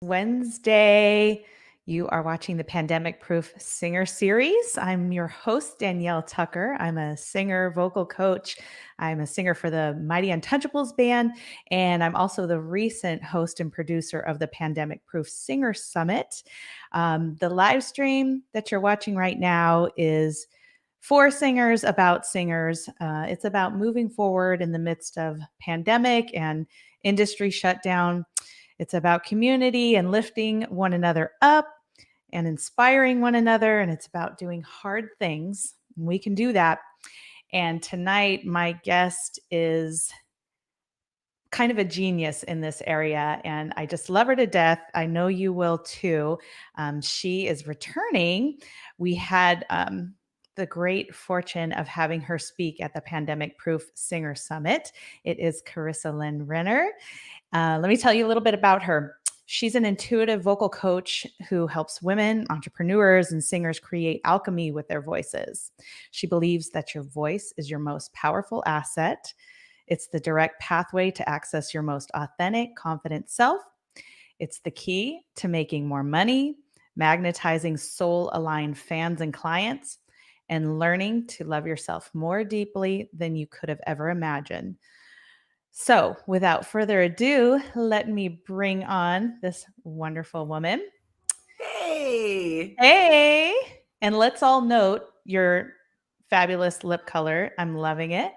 Wednesday. You are watching the Pandemic Proof Singer Series. I'm your host, Danielle Tucker. I'm a singer, vocal coach. I'm a singer for the Mighty Untouchables band, and I'm also the recent host and producer of the Pandemic Proof Singer Summit. The live stream that you're watching right now is for singers, about singers. It's about moving forward in the midst of pandemic and industry shutdown. It's about community and lifting one another up and inspiring one another. And it's about doing hard things. We can do that. And tonight, my guest is kind of a genius in this area, and I just love her to death. I know you will too. She is returning. We had the great fortune of having her speak at the Pandemic Proof Singer Summit. It is Carissa Lynn Renner. Let me tell you a little bit about her. She's an intuitive vocal coach who helps women, entrepreneurs, and singers create alchemy with their voices. She believes that your voice is your most powerful asset. It's the direct pathway to access your most authentic, confident self. It's the key to making more money, magnetizing soul-aligned fans and clients, and learning to love yourself more deeply than you could have ever imagined. So, without further ado, let me bring on this wonderful woman. Hey. Hey! And let's all note your fabulous lip color. I'm loving it.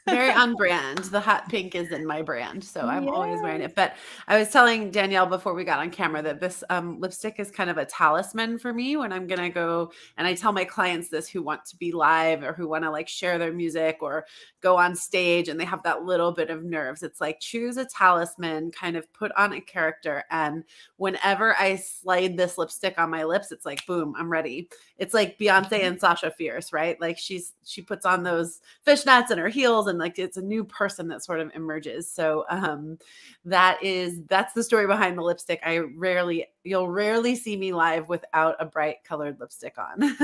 Very on brand. The hot pink is in my brand, so I'm always wearing Yes. it. But I was telling Danielle before we got on camera that this lipstick is kind of a talisman for me when I'm gonna go. And I tell my clients this who want to be live or who want to like share their music or go on stage and they have that little bit of nerves. It's like choose a talisman, kind of put on a character, and whenever I slide this lipstick on my lips, it's like boom, I'm ready. It's like Beyonce and Sasha Fierce, right? Like she puts on those fishnets and her heels, and like it's a new person that sort of emerges. So that's the story behind the lipstick. You'll rarely see me live without a bright colored lipstick on.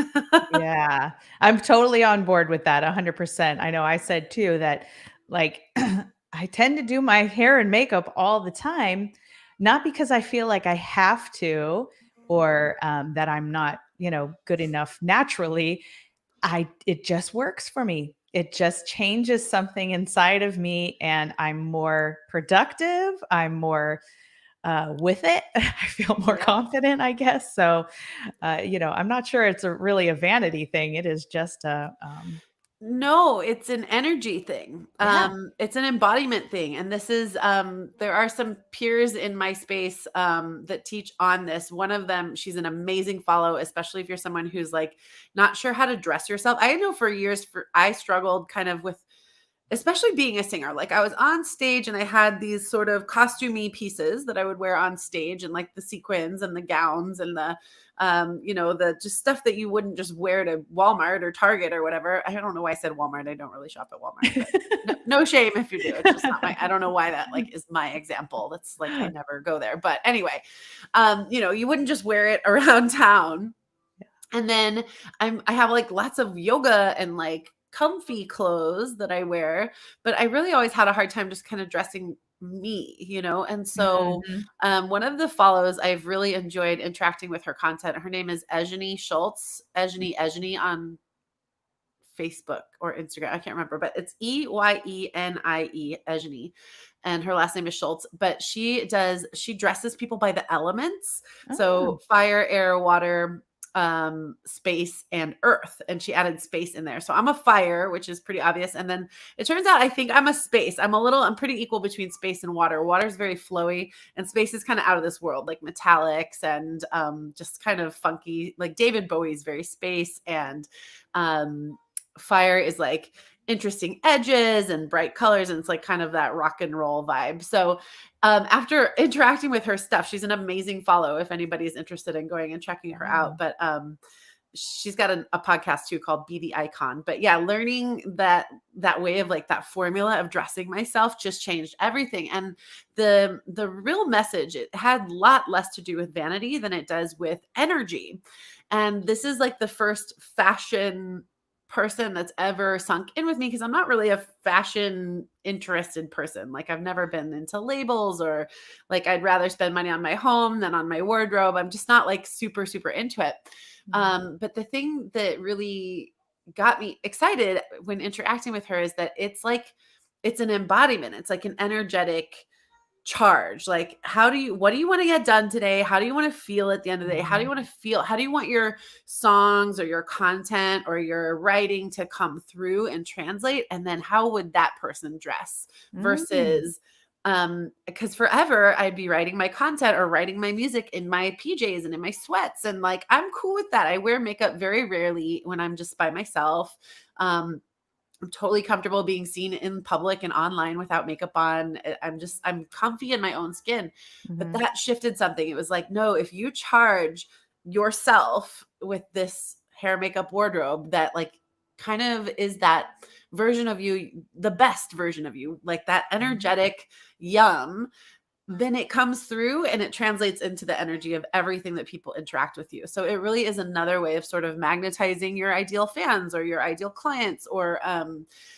Yeah, I'm totally on board with that 100%. I know I said too that like I tend to do my hair and makeup all the time, not because I feel like I have to or that I'm not, good enough naturally. It just works for me. It just changes something inside of me and I'm more productive. I'm more with it. I feel more Yeah. confident, I guess. So, I'm not sure it's really a vanity thing. It is just No, it's an energy thing. yeah. It's an embodiment thing. And this is there are some peers in my space that teach on this. One of them, she's an amazing follow, especially if you're someone who's like not sure how to dress yourself. I know for years I struggled kind of with especially being a singer. Like I was on stage and I had these sort of costumey pieces that I would wear on stage, and like the sequins and the gowns and the the just stuff that you wouldn't just wear to Walmart or Target or whatever. I don't know why I said Walmart. I don't really shop at Walmart, but no shame if you do. It's just not I don't know why that like is my example. That's like I never go there. But anyway, you wouldn't just wear it around town. And then I have like lots of yoga and like comfy clothes that I wear, but I really always had a hard time just kind of dressing me. And so Mhm. one of the follows I've really enjoyed interacting with her content. Her name is Ejeni Schultz, Ejeni on Facebook or Instagram. I can't remember, but it's Eyenie, Ejeni. And her last name is Schultz, but she dresses people by the elements. Oh, So fire, air, water, space, and earth. And she added space in there. So I'm a fire, which is pretty obvious. And then it turns out I think I'm a space. I'm pretty equal between space and water. Water is very flowy and space is kind of out of this world, like metallics and just kind of funky. Like David Bowie's very space, and fire is like interesting edges and bright colors, and it's like kind of that rock and roll vibe. So after interacting with her stuff, she's an amazing follow if anybody's interested in going and checking her out. wow. But she's got a podcast too called Be the Icon. But yeah, learning that way of like that formula of dressing myself just changed everything. And the real message, it had a lot less to do with vanity than it does with energy. And this is like the first fashion person that's ever sunk in with me, because I'm not really a fashion interested person. Like I've never been into labels, or like I'd rather spend money on my home than on my wardrobe. I'm just not like super, super into it. Mhm. But the thing that really got me excited when interacting with her is that it's like, it's an embodiment. It's like an energetic charge. Like, what do you want to get done today? How do you want to feel at the end of the day? How do you Mhm. want to feel? How do you want your songs or your content or your writing to come through and translate? And then how would that person dress Mm. versus, because forever I'd be writing my content or writing my music in my PJs and in my sweats. And like, I'm cool with that. I wear makeup very rarely when I'm just by myself. Um, I'm totally comfortable being seen in public and online without makeup on. I'm comfy in my own skin. But Mhm. that shifted something. It was like, no, if you charge yourself with this hair, makeup, wardrobe that like kind of is that version of you, the best version of you, like that Mhm. energetic yum, then it comes through and it translates into the energy of everything that people interact with you. So it really is another way of sort of magnetizing your ideal fans or your ideal clients, or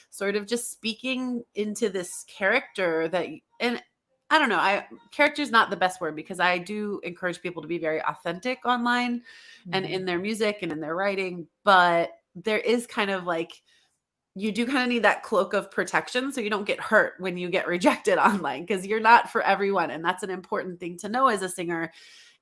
sort of just speaking into this character and I don't know, character is not the best word, because I do encourage people to be very authentic online and Mhm. in their music and in their writing, but there is kind of like, you do kind of need that cloak of protection so you don't get hurt when you get rejected online, because you're not for everyone. And that's an important thing to know as a singer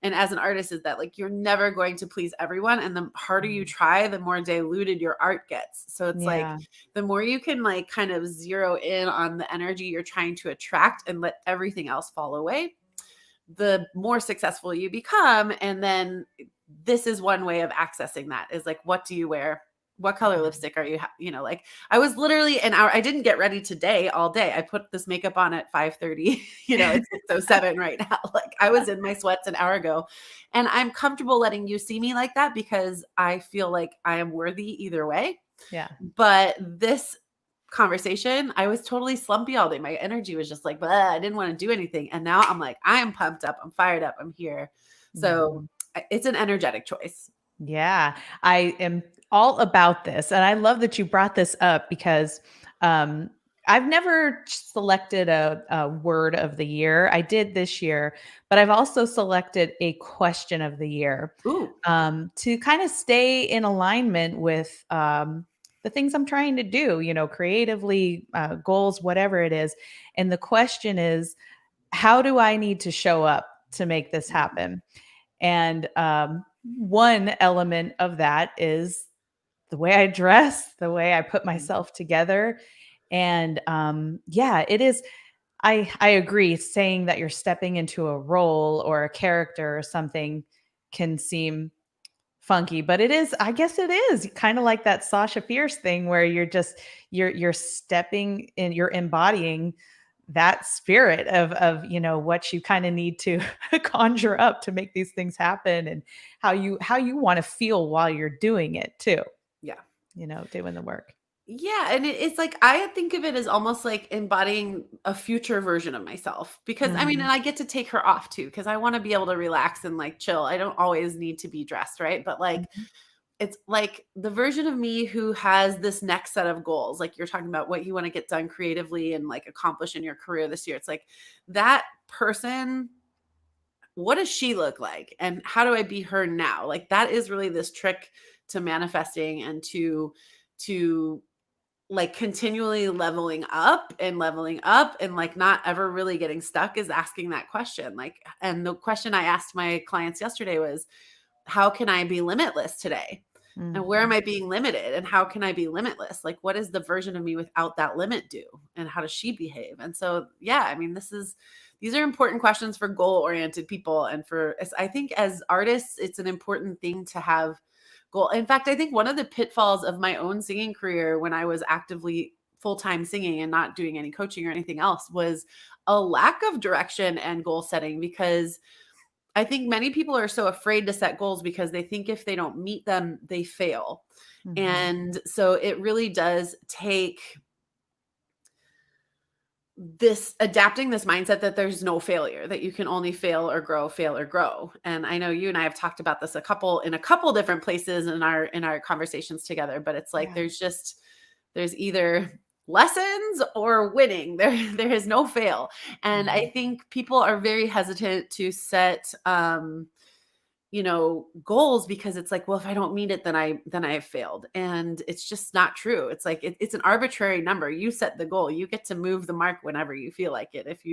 and as an artist, is that like you're never going to please everyone. And the harder you Mhm. try, the more diluted your art gets. So it's like Yeah. the more you can like kind of zero in on the energy you're trying to attract and let everything else fall away, the more successful you become. And then this is one way of accessing that, is like, what do you wear? What color Mhm. lipstick are you, like I was literally an hour, I didn't get ready today all day. I put this makeup on at 5:30, it's 6:07 right now. Like I was in my sweats an hour ago, and I'm comfortable letting you see me like that because I feel like I am worthy either way. Yeah. But this conversation, I was totally slumpy all day. My energy was just like, "Bleh," I didn't want to do anything. And now I'm like, I am pumped up. I'm fired up. I'm here. So Mhm. it's an energetic choice. Yeah, I am all about this. And I love that you brought this up because um, I've never selected a word of the year. I did this year, but I've also selected a question of the year Ooh. to kind of stay in alignment with the things I'm trying to do, creatively, goals, whatever it is. And the question is, how do I need to show up to make this happen? And one element of that is the way I dress, the way I put Mhm. myself together. And yeah, it is. I agree. Saying that you're stepping into a role or a character or something can seem funky, but it is. I guess it is kind of like that Sasha Fierce thing where you're stepping in, you're embodying that spirit of what you kind of need to conjure up to make these things happen, and how you want to feel while you're doing it too, Yeah. doing the work. Yeah, and it's like I think of it as almost like embodying a future version of myself, because I mean, Mhm. and I get to take her off too, because I want to be able to relax and like chill. I don't always need to be dressed, right? But like Mhm. it's like the version of me who has this next set of goals. Like you're talking about what you want to get done creatively and like accomplish in your career this year. It's like that person, what does she look like? And how do I be her now? Like that is really this trick to manifesting and to like continually leveling up and like not ever really getting stuck, is asking that question. Like, and the question I asked my clients yesterday was, how can I be limitless today? And where am Mhm. I being limited? And how can I be limitless? Like, what is the version of me without that limit do? And how does she behave? And so, yeah, I mean, these are important questions for goal oriented people. And I think as artists, it's an important thing to have goal. In fact, I think one of the pitfalls of my own singing career when I was actively full time singing and not doing any coaching or anything else was a lack of direction and goal setting, because I think many people are so afraid to set goals because they think if they don't meet them, they fail. Mhm. And so it really does take this adapting this mindset that there's no failure, that you can only fail or grow. And I know you and I have talked about this in a couple different places in our conversations together, but it's like, Yeah. there's either lessons or winning. There is no fail. And I think people are very hesitant to set, goals, because it's like, well, if I don't meet it, then I have failed. And it's just not true. It's like, it's an arbitrary number. You set the goal, you get to move the mark whenever you feel like it. If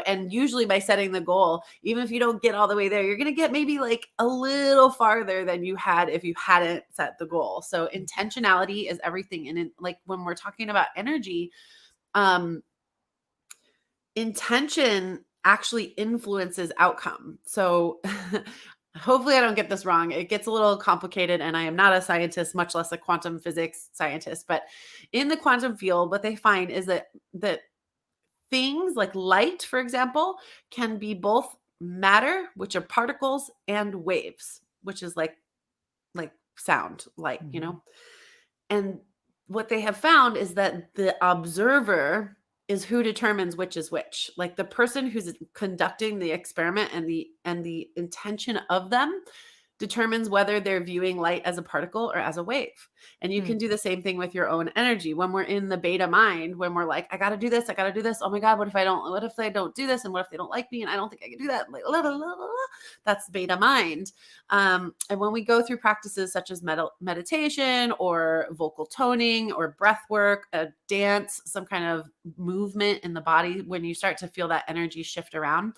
and usually by setting the goal, even if you don't get all the way there, you're going to get maybe like a little farther than you had if you hadn't set the goal. So intentionality is everything. And like when we're talking about energy, intention actually influences outcome. So hopefully I don't get this wrong. It gets a little complicated, and I am not a scientist, much less a quantum physics scientist. But in the quantum field, what they find is that things like light, for example, can be both matter, which are particles, and waves, which is like sound, light, And what they have found is that the observer is who determines which is which. Like the person who's conducting the experiment and the intention of them determines whether they're viewing light as a particle or as a wave. And you can do the same thing with your own energy. When we're in the beta mind, when we're like, I got to do this. Oh my God, what if I don't do this? And what if they don't like me? And I don't think I can do that. Like, la, la, la, la, la. That's beta mind. And when we go through practices such as meditation or vocal toning or breath work, a dance, some kind of movement in the body, when you start to feel that energy shift around,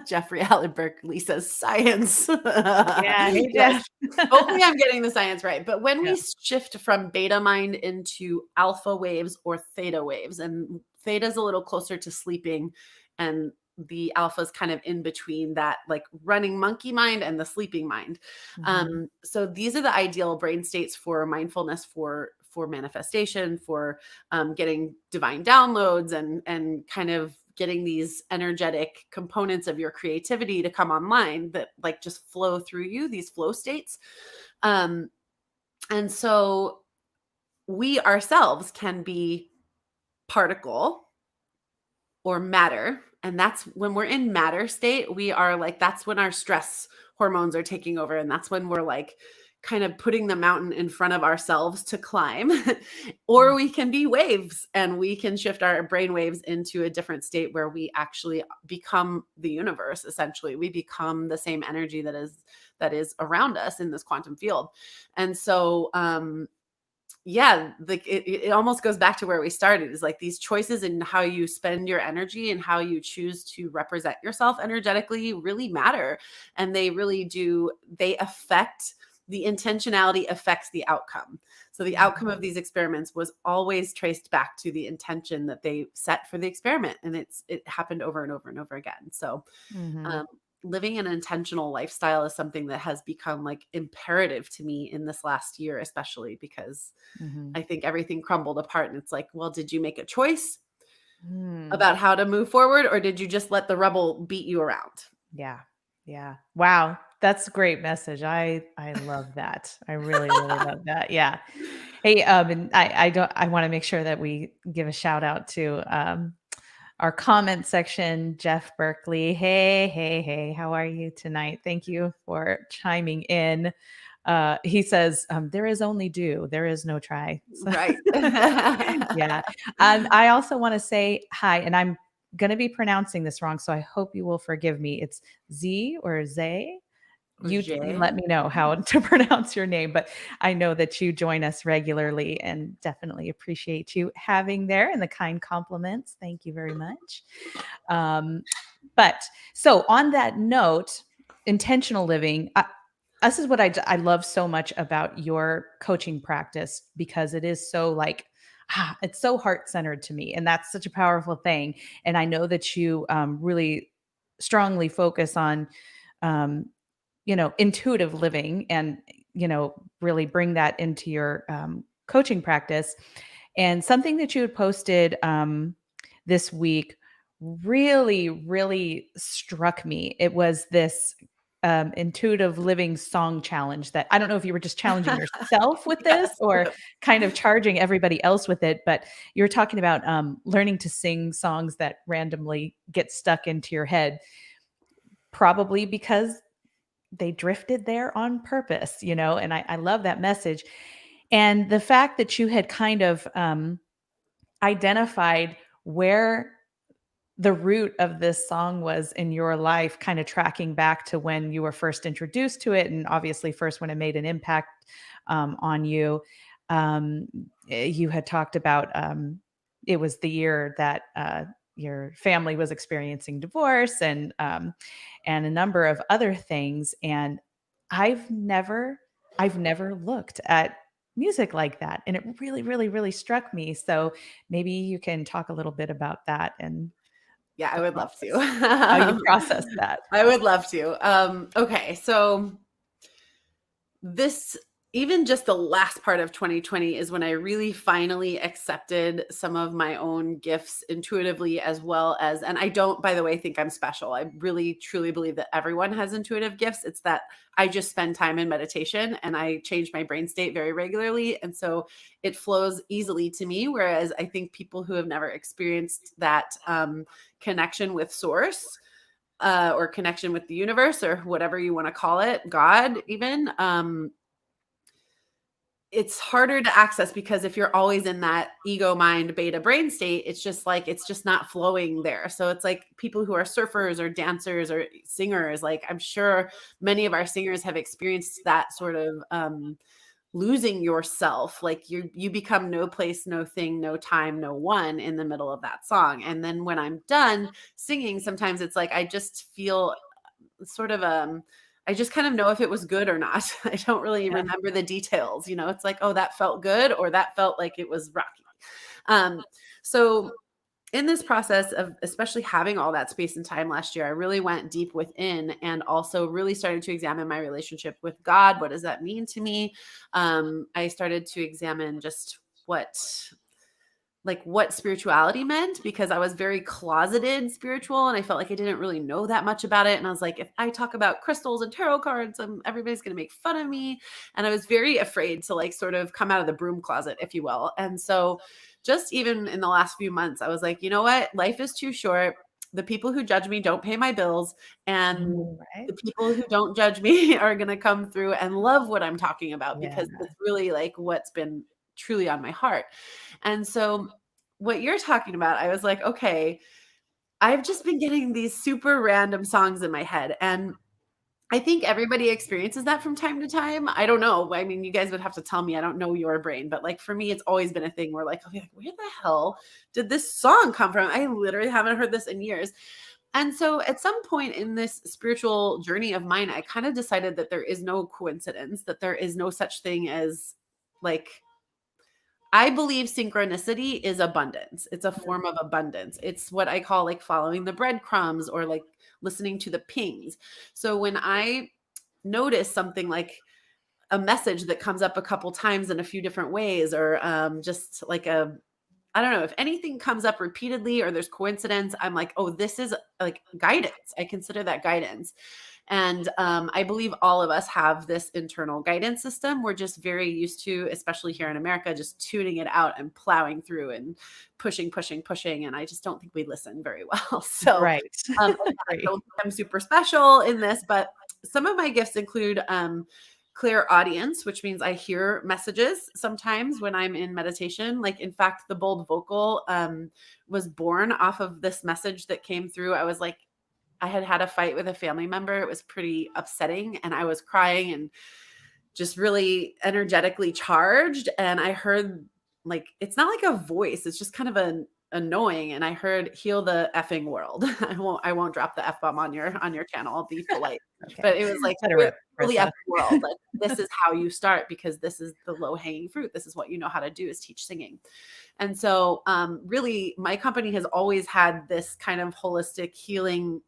Jeffrey Allen Berkeley says science. Yeah. Hey, Yes. Jeff. Hopefully I'm getting the science right. But when Yeah. we shift from beta mind into alpha waves or theta waves, and theta is a little closer to sleeping, and the alpha is kind of in between that, like running monkey mind and the sleeping mind. So these are the ideal brain states for mindfulness, for manifestation, for getting divine downloads, and kind of getting these energetic components of your creativity to come online that like just flow through you, these flow states. And so we ourselves can be particle or matter. And that's when we're in matter state, we are like, that's when our stress hormones are taking over. And that's when we're like kind of putting the mountain in front of ourselves to climb. Or we can be waves, and we can shift our brain waves into a different state where we actually become the universe. Essentially, we become the same energy that is around us in this quantum field. And so like it almost goes back to where we started, is like these choices in how you spend your energy and how you choose to represent yourself energetically really matter. And they really do, the intentionality affects the outcome. So the outcome of these experiments was always traced back to the intention that they set for the experiment. And it happened over and over and over again. So living an intentional lifestyle is something that has become like imperative to me in this last year, especially because I think everything crumbled apart. And it's like, well, did you make a choice about how to move forward, or did you just let the rubble beat you around? Yeah. Yeah. Wow. That's a great message. I love that. I really, really love that. Yeah. Hey, and I want to make sure that we give a shout out to our comment section, Jeff Berkeley. Hey, how are you tonight? Thank you for chiming in. He says, there is only do, there is no try. So, Right. yeah. I also want to say hi, and I'm going to be pronouncing this wrong, so I hope you will forgive me. It's Z or Zay. You let me know how to pronounce your name, but I know that you join us regularly and definitely appreciate you having there and the kind compliments. Thank you very much. But so on that note, intentional living, this is what I love so much about your coaching practice, because it is so like, it's so heart-centered to me. And that's such a powerful thing. And I know that you really strongly focus on, intuitive living, and, really bring that into your coaching practice. And something that you had posted this week really, really struck me. It was this intuitive living song challenge that I don't know if you were just challenging yourself with this Yes. or kind of charging everybody else with it, but you're talking about learning to sing songs that randomly get stuck into your head, probably because they drifted there on purpose, and I love that message. And the fact that you had kind of identified where the root of this song was in your life, kind of tracking back to when you were first introduced to it, and obviously first when it made an impact on you. Um, you had talked about it was the year that your family was experiencing divorce and a number of other things. And I've never I've never looked at music like that, and it really, really, really struck me. So maybe you can talk a little bit about that and Yeah, I the would love to. process, how you process that. I would love to. Okay, so this even just the last part of 2020 is when I really finally accepted some of my own gifts intuitively, as well as, and I don't, by the way, think I'm special. I really truly believe that everyone has intuitive gifts. It's that I just spend time in meditation and I change my brain state very regularly. And so it flows easily to me. Whereas I think people who have never experienced that connection with source, or connection with the universe, or whatever you want to call it, God, even, it's harder to access because if you're always in that ego mind beta brain state, it's just like, it's just not flowing there. So it's like people who are surfers or dancers or singers, like I'm sure many of our singers have experienced that sort of losing yourself. Like you become no place, no thing, no time, no one in the middle of that song. And then when I'm done singing, sometimes it's like I just feel sort of I just kind of know if it was good or not. I don't really Yeah. remember the details, it's like, oh, that felt good, or that felt like it was rocky. So in this process of especially having all that space and time last year, I really went deep within and also really started to examine my relationship with God. What does that mean to me? I started to examine just what spirituality meant, because I was very closeted spiritual and I felt like I didn't really know that much about it. And I was like, if I talk about crystals and tarot cards, everybody's going to make fun of me. And I was very afraid to like sort of come out of the broom closet, if you will. And so just even in the last few months, I was like, you know what? Life is too short. The people who judge me don't pay my bills. And Right. the people who don't judge me are going to come through and love what I'm talking about, Yeah. because it's really like what's been truly on my heart. And so what you're talking about, I was like, okay, I've just been getting these super random songs in my head. And I think everybody experiences that from time to time. I don't know. I mean, you guys would have to tell me. I don't know your brain, but like for me, it's always been a thing where like, okay, where the hell did this song come from? I literally haven't heard this in years. And so at some point in this spiritual journey of mine, I kind of decided that there is no coincidence, that there is no such thing as like, I believe synchronicity is abundance. It's a form of abundance. It's what I call like following the breadcrumbs, or like listening to the pings. So when I notice something like a message that comes up a couple times in a few different ways, or just like I don't know, if anything comes up repeatedly or there's coincidence, I'm like, oh, this is like guidance. I consider that guidance. And I believe all of us have this internal guidance system. We're just very used to, especially here in America, just tuning it out and plowing through and pushing, pushing, pushing. And I just don't think we listen very well. So Right. again, I Right. don't think I'm super special in this, but some of my gifts include clear audience, which means I hear messages sometimes when I'm in meditation. Like, in fact, the bold vocal was born off of this message that came through. I was like, I had had a fight with a family member. It was pretty upsetting, and I was crying and just really energetically charged. And I heard, like, it's not like a voice, it's just kind of an annoying. And I heard, heal the effing world. I won't drop the F bomb on your channel. I'll be polite. Okay. But it was like, Let her heal rip, the Carissa. effing world. Like, this is how you start, because this is the low hanging fruit. This is what you know how to do, is teach singing. And so really my company has always had this kind of holistic healing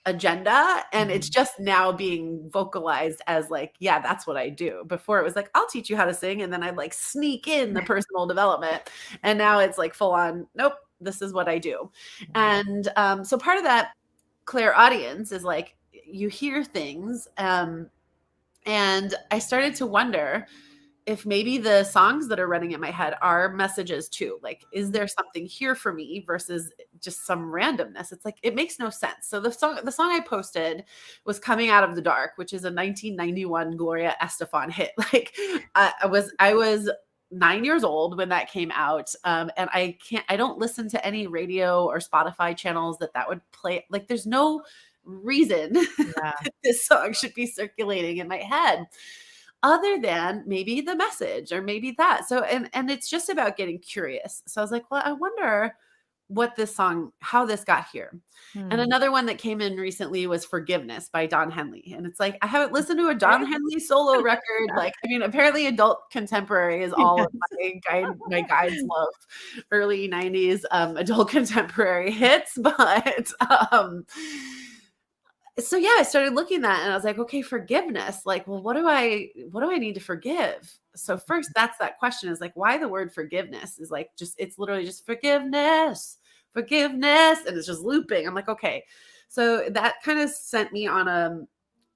agenda, and it's Mhm. just now being vocalized as like, yeah, that's what I do. Before it was like, I'll teach you how to sing, and then I'd like sneak in the personal development, and now it's like full on, nope, this is what I do. And so part of that clairaudience is like, you hear things. And I started to wonder if maybe the songs that are running in my head are messages too. Like, is there something here for me versus just some randomness? It's like, it makes no sense. So the song I posted was Coming Out of the Dark, which is a 1991 Gloria Estefan hit. Like, I was 9 years old when that came out. And I don't listen to any radio or Spotify channels that would play. Like, there's no reason Yeah. that this song should be circulating in my head other than maybe the message or maybe that. So, and it's just about getting curious. So I was like, well, I wonder how this got here. And Hmm. another one that came in recently was Forgiveness by Don Henley. And it's like, I haven't listened to a Don Henley solo record. Like, I mean, apparently adult contemporary is all of my guides love early 90s adult contemporary hits. But so yeah, I started looking at that and I was like, okay, forgiveness. Like, well, what do I need to forgive? So first, that's that question is like, why the word forgiveness is like, it's literally just forgiveness, forgiveness. And it's just looping. I'm like, okay. So that kind of sent me on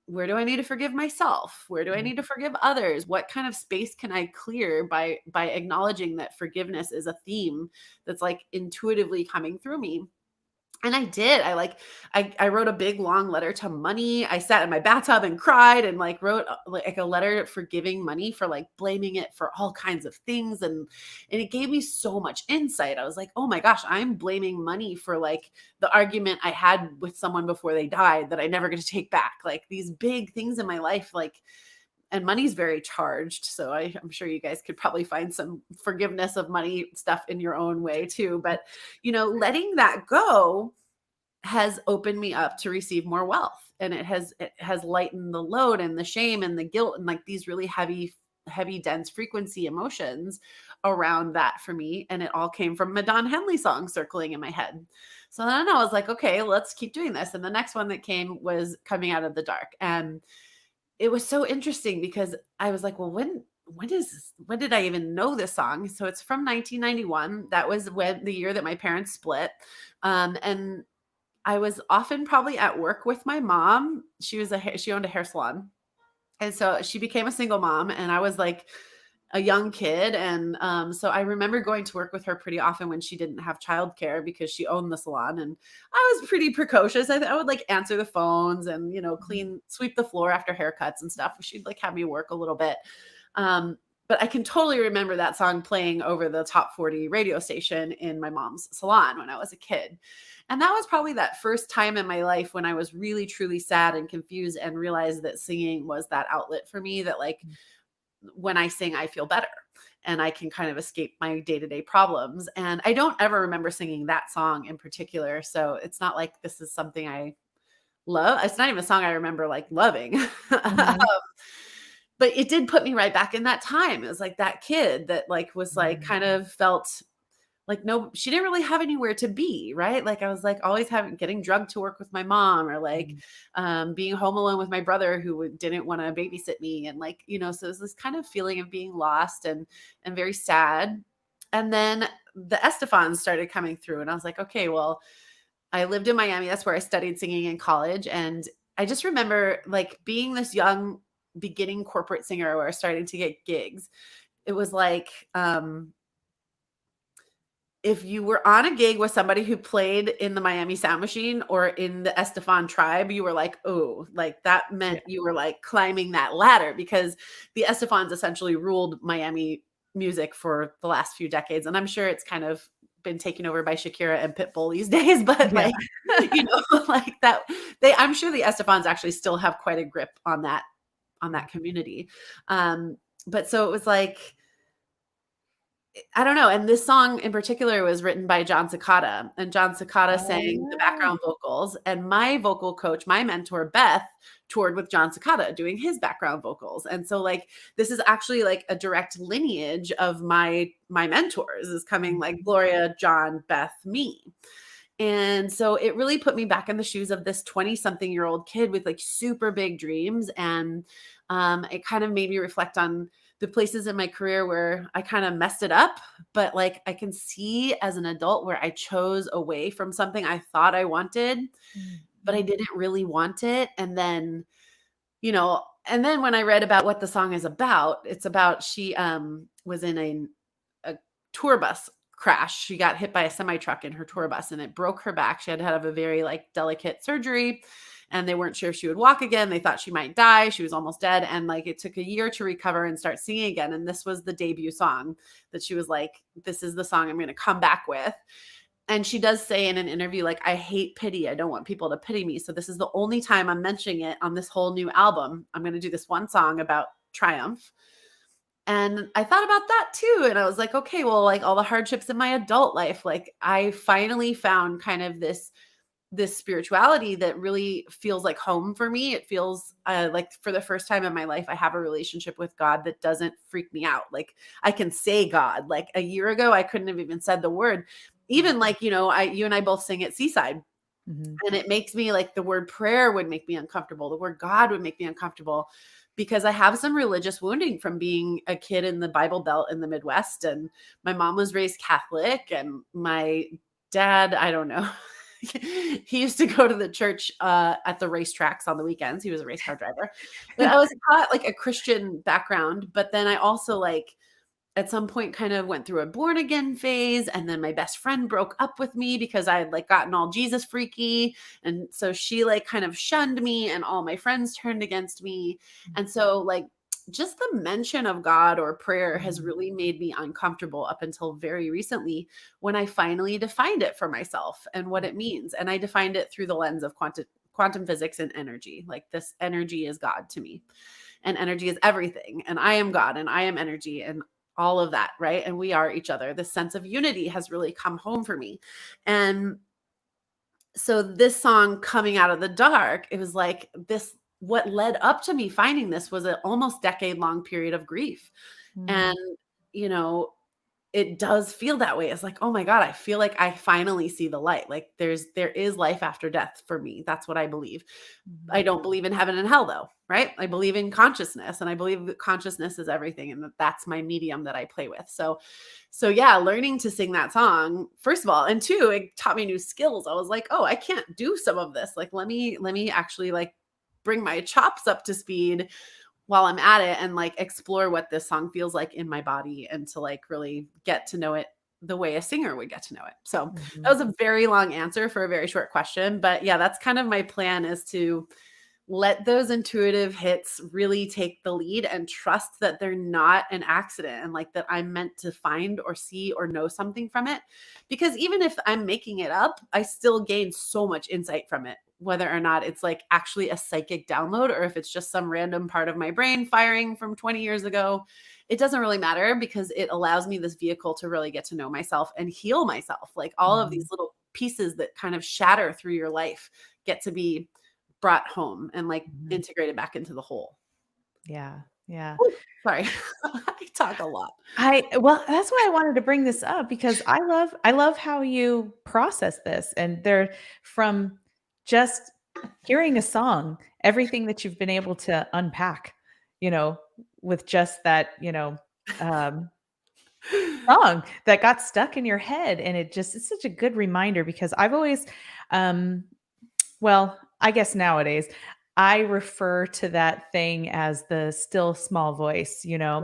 where do I need to forgive myself? Where do I need to forgive others? What kind of space can I clear by acknowledging that forgiveness is a theme that's like intuitively coming through me? And I did. I wrote a big long letter to money. I sat in my bathtub and cried and like wrote like a letter forgiving money for like blaming it for all kinds of things. And it gave me so much insight. I was like, oh my gosh, I'm blaming money for like the argument I had with someone before they died that I never get to take back. Like these big things in my life, like, and money's very charged. So I'm sure you guys could probably find some forgiveness of money stuff in your own way too. But, letting that go has opened me up to receive more wealth. And it has lightened the load and the shame and the guilt and like these really heavy, dense frequency emotions around that for me. And it all came from a Don Henley song circling in my head. So then I was like, okay, let's keep doing this. And the next one that came was Coming Out of the Dark. And it was so interesting because I was like, well, when did I even know this song? So it's from 1991. That was when the year that my parents split. And I was often probably at work with my mom. She owned a hair salon. And so she became a single mom and I was like a young kid. And so I remember going to work with her pretty often when she didn't have childcare because she owned the salon. And I was pretty precocious. I would like answer the phones and, sweep the floor after haircuts and stuff. She'd like have me work a little bit. But I can totally remember that song playing over the top 40 radio station in my mom's salon when I was a kid. And that was probably that first time in my life when I was really, truly sad and confused and realized that singing was that outlet for me, that like when I sing, I feel better and I can kind of escape my day-to-day problems. And I don't ever remember singing that song in particular. So it's not like this is something I love. It's not even a song I remember like loving. Mhm. But it did put me right back in that time. It was like that kid that like was like kind of felt like no, she didn't really have anywhere to be, right? Like I was like always getting drugged to work with my mom or like being home alone with my brother who didn't want to babysit me. And like, so it was this kind of feeling of being lost and very sad. And then the Estefans started coming through and I was like, okay, well, I lived in Miami. That's where I studied singing in college. And I just remember like being this young beginning corporate singer where I was starting to get gigs. It was like, if you were on a gig with somebody who played in the Miami Sound Machine or in the Estefan tribe, you were like, oh, like that Yeah. meant you were like climbing that ladder because the Estefans essentially ruled Miami music for the last few decades. And I'm sure it's kind of been taken over by Shakira and Pitbull these days, but Yeah. like, like that, I'm sure the Estefans actually still have quite a grip on that community. But so it was like, I don't know. And this song in particular was written by John Cicada, and John Cicada sang the Oh, background vocals. And my vocal coach, my mentor, Beth, toured with John Cicada doing his background vocals. And so like, this is actually like a direct lineage of my mentors is coming like Gloria, John, Beth, me. And so it really put me back in the shoes of this 20 something year old kid with like super big dreams. And it kind of made me reflect on the places in my career where I kind of messed it up, but like I can see as an adult where I chose away from something I thought I wanted but I didn't really want it. And then, and then when I read about what the song is about, it's about she was in a tour bus crash. She got hit by a semi truck in her tour bus and it broke her back. She had to have a very like delicate surgery and they weren't sure if she would walk again. They thought she might die. She was almost dead. And like it took a year to recover and start singing again. And this was the debut song that she was like, this is the song I'm going to come back with. And she does say in an interview, like, I hate pity. I don't want people to pity me. So this is the only time I'm mentioning it on this whole new album. I'm going to do this one song about triumph. And I thought about that too. And I was like, okay, well, like all the hardships in my adult life, like I finally found kind of this spirituality that really feels like home for me. It feels like for the first time in my life, I have a relationship with God that doesn't freak me out. Like I can say God. Like a year ago, I couldn't have even said the word. Even like, you and I both sing at Seaside. Mhm. And it makes me like the word prayer would make me uncomfortable. The word God would make me uncomfortable because I have some religious wounding from being a kid in the Bible Belt in the Midwest. And my mom was raised Catholic and my dad, I don't know. He used to go to the church at the racetracks on the weekends. He was a race car driver. But I was taught like a Christian background. But then I also like at some point kind of went through a born again phase. And then my best friend broke up with me because I had like gotten all Jesus freaky. And so she like kind of shunned me and all my friends turned against me. And so like just the mention of God or prayer has really made me uncomfortable up until very recently when I finally defined it for myself and what it means. And I defined it through the lens of quantum physics and energy. Like this energy is God to me. And energy is everything. And I am God and I am energy. And all of that, right? And we are each other. This sense of unity has really come home for me. And so this song Coming Out of the Dark, it was like this, what led up to me finding this was an almost decade-long period of grief. And, you know, it does feel that way. It's like, oh my God, I feel like I finally see the light. Like there is life after death for me. That's what I believe. I don't believe in heaven and hell though, right? I believe in consciousness and I believe that consciousness is everything and that's my medium that I play with. So yeah, learning to sing that song, first of all, and two, it taught me new skills. I was like, oh, I can't do some of this. Like, let me actually like bring my chops up to speed while I'm at it and like explore what this song feels like in my body and to like really get to know it the way a singer would get to know it. So that was a very long answer for a very short question. But yeah, that's kind of my plan is to let those intuitive hits really take the lead and trust that they're not an accident and like that I'm meant to find or see or know something from it. Because even if I'm making it up, I still gain so much insight from it, whether or not it's like actually a psychic download or if it's just some random part of my brain firing from 20 years ago. It doesn't really matter because it allows me this vehicle to really get to know myself and heal myself. Like all of these little pieces that kind of shatter through your life get to be brought home and like integrated back into the whole. Yeah. Yeah. Ooh, sorry. I talk a lot. Well, that's why I wanted to bring this up because I love how you process this and they're from just hearing a song, everything that you've been able to unpack, you know, with just that, um, song that got stuck in your head. And it's such a good reminder because I've always, um, well, I guess nowadays I refer to that thing as the still small voice, and Yeah.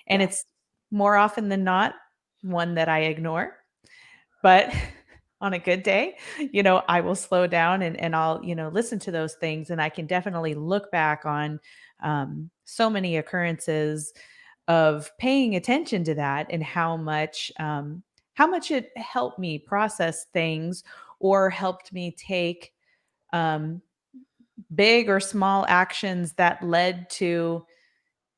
it's more often than not one that I ignore. But on a good day, I will slow down and I'll, listen to those things. And I can definitely look back on so many occurrences of paying attention to that and how much it helped me process things or helped me take um, big or small actions that led to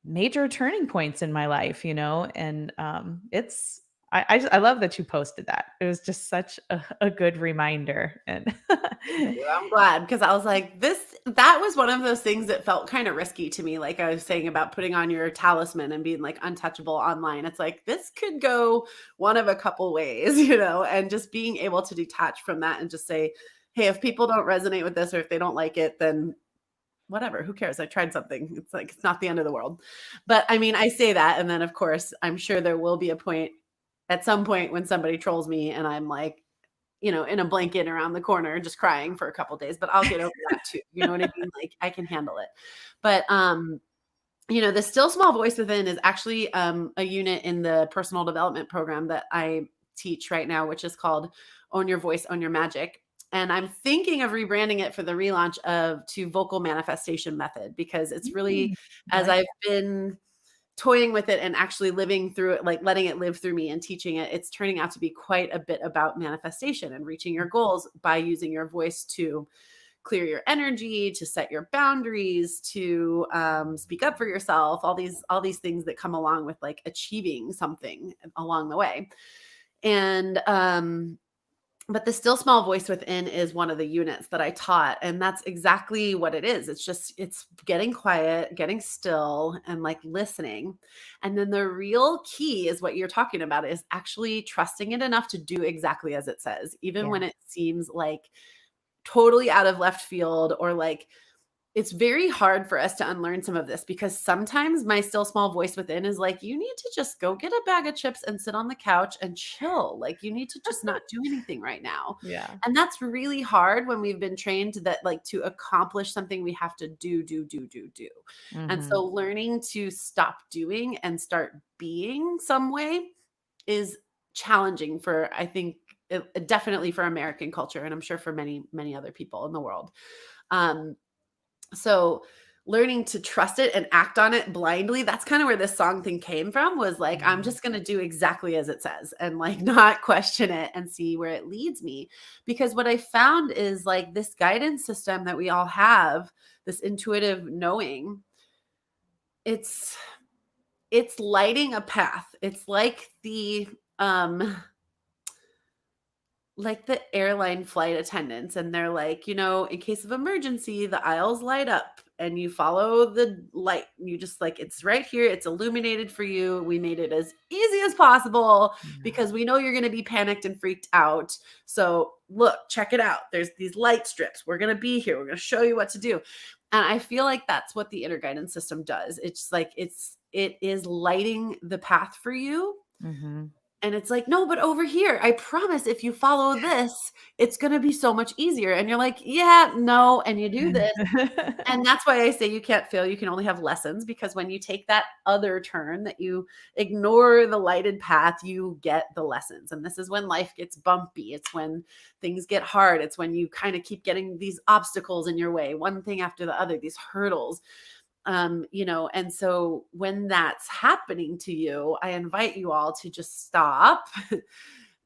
major turning points in my life, and I love that you posted that. It was just such a good reminder. And I'm glad because I was like, that was one of those things that felt kind of risky to me. Like I was saying about putting on your talisman and being like untouchable online. It's like, this could go one of a couple ways, and just being able to detach from that and just say, hey, if people don't resonate with this or if they don't like it, then whatever, who cares? I tried something. It's like, it's not the end of the world. But I mean, I say that. And then of course, I'm sure there will be a point at some point when somebody trolls me and I'm like, in a blanket around the corner, just crying for a couple days, but I'll get over that too. You know what I mean? Like I can handle it. But, the still small voice within is actually a unit in the personal development program that I teach right now, which is called Own Your Voice, Own Your Magic. And I'm thinking of rebranding it for the relaunch to vocal manifestation method, because it's really, I as like I've been toying with it and actually living through it, like letting it live through me and teaching it, it's turning out to be quite a bit about manifestation and reaching your goals by using your voice to clear your energy, to set your boundaries, to speak up for yourself, all these things that come along with like achieving something along the way. And but the still small voice within is one of the units that I taught, and that's exactly what it is. It's getting quiet, getting still, and like listening. And then the real key is what you're talking about, is actually trusting it enough to do exactly as it says, even Yeah. when it seems like totally out of left field, or like it's very hard for us to unlearn some of this, because sometimes my still small voice within is like, you need to just go get a bag of chips and sit on the couch and chill. Like, you need to just not do anything right now. Yeah. And that's really hard when we've been trained that, like, to accomplish something, we have to do, do, do, do, do. And Mhm. so learning to stop doing and start being some way is challenging for, I think, definitely for American culture. And I'm sure for many, many other people in the world. Um, so learning to trust it and act on it blindly, that's kind of where this song thing came from, was like, I'm Mhm. just going to do exactly as it says and like not question it and see where it leads me. Because what I found is like this guidance system that we all have, this intuitive knowing, it's it's lighting a path. It's um like the airline flight attendants, and they're like, in case of emergency, the aisles light up and you follow the light. You just like, it's right here. It's illuminated for you. We made it as easy as possible Yeah. because we know you're going to be panicked and freaked out. So look, check it out. There's these light strips. We're going to be here. We're going to show you what to do. And I feel like that's what the inner guidance system does. It's like, it is lighting the path for you. Mhm. And it's like, "No, but over here, I promise if you follow this, it's gonna be so much easier." And you're like, "Yeah, no," and you do this. And that's why I say you can't fail, you can only have lessons, because when you take that other turn, that you ignore the lighted path, you get the lessons. And this is when life gets bumpy. It's when things get hard. It's when you kind of keep getting these obstacles in your way, one thing after the other, these hurdles. And so when that's happening to you, I invite you all to just stop,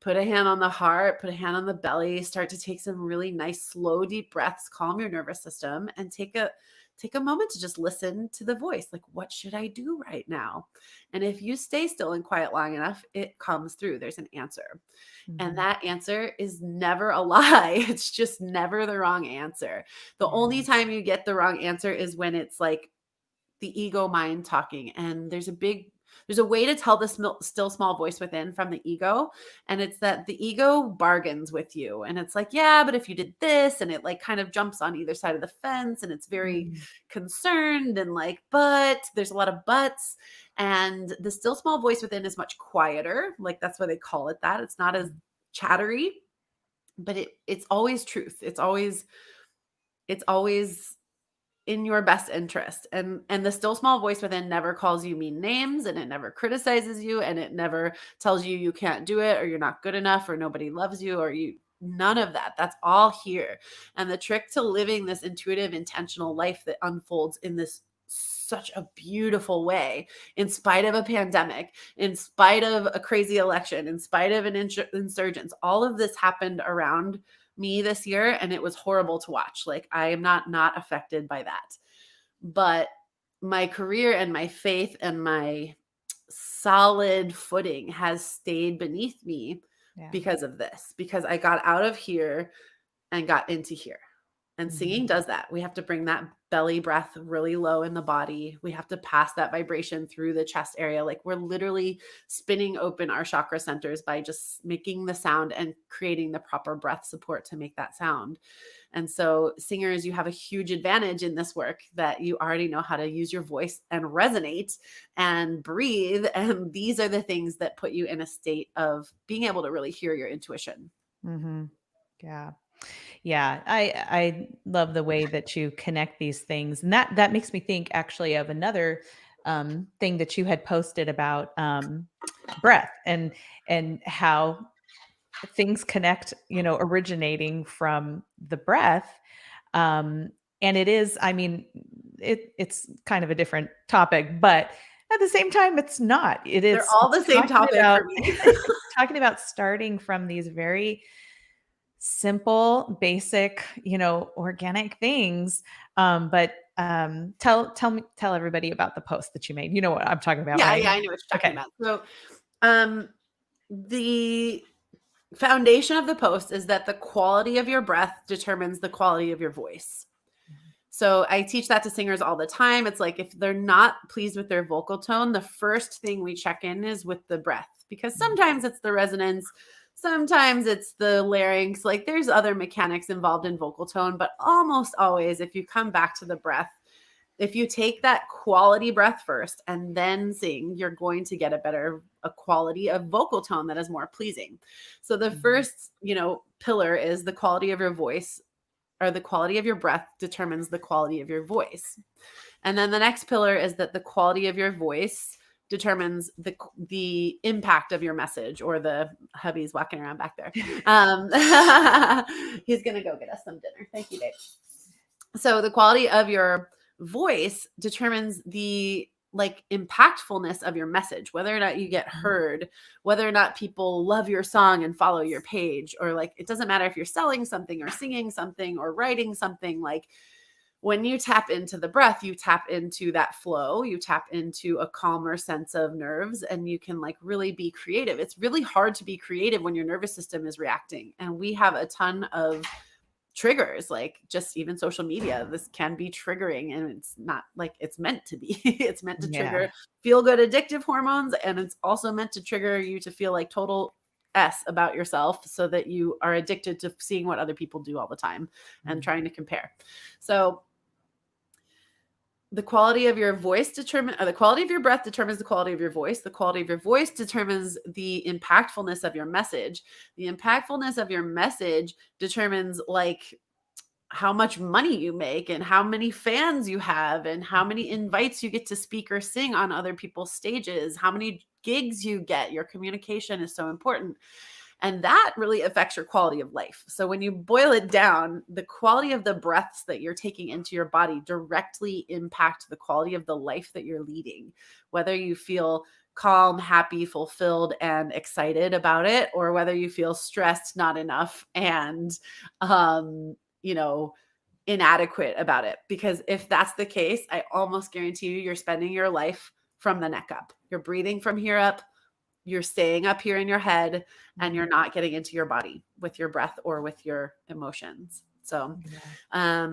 put a hand on the heart, put a hand on the belly, start to take some really nice, slow, deep breaths, calm your nervous system, and take a moment to just listen to the voice. Like, what should I do right now? And if you stay still and quiet long enough, it comes through. There's an answer. And Mhm. that answer is never a lie. It's just never the wrong answer. The Yeah. only time you get the wrong answer is when it's like the ego mind talking. And there's a way to tell the still small voice within from the ego. And it's that the ego bargains with you. And it's like, yeah, but if you did this, and it like kind of jumps on either side of the fence, and it's very Mhm. concerned and like, but there's a lot of buts. And the still small voice within is much quieter. Like, that's why they call it that. It's not as chattery, but it's always truth. It's always in your best interest. And the still small voice within never calls you mean names, and it never criticizes you, and it never tells you you can't do it, or you're not good enough, or nobody loves you, or you none of that. That's all here. And the trick to living this intuitive, intentional life that unfolds in this such a beautiful way, in spite of a pandemic, in spite of a crazy election, in spite of an insurgence, all of this happened around me this year, and it was horrible to watch. Like, I am not affected by that. But my career and my faith and my solid footing has stayed beneath me Yeah. because of this, because I got out of here and got into here. And Mhm. singing does that. We have to bring that belly breath really low in the body. We have to pass that vibration through the chest area. Like, we're literally spinning open our chakra centers by just making the sound and creating the proper breath support to make that sound. And so, singers, you have a huge advantage in this work, that you already know how to use your voice and resonate and breathe. And these are the things that put you in a state of being able to really hear your intuition. Mhm. Yeah. Yeah, I love the way that you connect these things, and that makes me think actually of another thing that you had posted about breath and how things connect, originating from the breath. Um, and it is, I mean, it's kind of a different topic, but at the same time, it's not. They're all It's the same talking topic about for me. talking about starting from these very simple, basic, organic things. But tell everybody about the post that you made. You know what I'm talking about, Yeah, right? yeah, I know what you're talking Okay. about. So, um, the foundation of the post is that the quality of your breath determines the quality of your voice. So I teach that to singers all the time. It's like if they're not pleased with their vocal tone, the first thing we check in is with the breath, because sometimes it's the resonance, sometimes it's the larynx. Like there's other mechanics involved in vocal tone, but almost always, if you come back to the breath, if you take that quality breath first and then sing, you're going to get a quality of vocal tone that is more pleasing. So the Mhm. first, pillar is the quality of your voice, or the quality of your breath determines the quality of your voice. And then the next pillar is that the quality of your voice determines the impact of your message, or the hubby's walking around back there. He's going to go get us some dinner. Thank you, Dave. So the quality of your voice determines the impactfulness of your message, whether or not you get heard, whether or not people love your song and follow your page, or it doesn't matter if you're selling something or singing something or writing something. Like when you tap into the breath, you tap into that flow, you tap into a calmer sense of nerves, and you can really be creative. It's really hard to be creative when your nervous system is reacting. And we have a ton of triggers, like just even social media. This can be triggering, and it's not like it's meant to be. It's meant to Yeah. trigger feel good addictive hormones, and it's also meant to trigger you to feel like total s about yourself, so that you are addicted to seeing what other people do all the time and Mm. trying to compare. So the quality of your voice the quality of your breath determines the quality of your voice. The quality of your voice determines the impactfulness of your message. The impactfulness of your message determines how much money you make, and how many fans you have, and how many invites you get to speak or sing on other people's stages, how many gigs you get. Your communication is so important. And that really affects your quality of life. So when you boil it down, the quality of the breaths that you're taking into your body directly impact the quality of the life that you're leading, whether you feel calm, happy, fulfilled, and excited about it, or whether you feel stressed, not enough, and you know, inadequate about it. Because if that's the case, I almost guarantee you're spending your life from the neck up. You're breathing from here up, you're staying up here in your head, and you're not getting into your body with your breath or with your emotions. So, Yeah.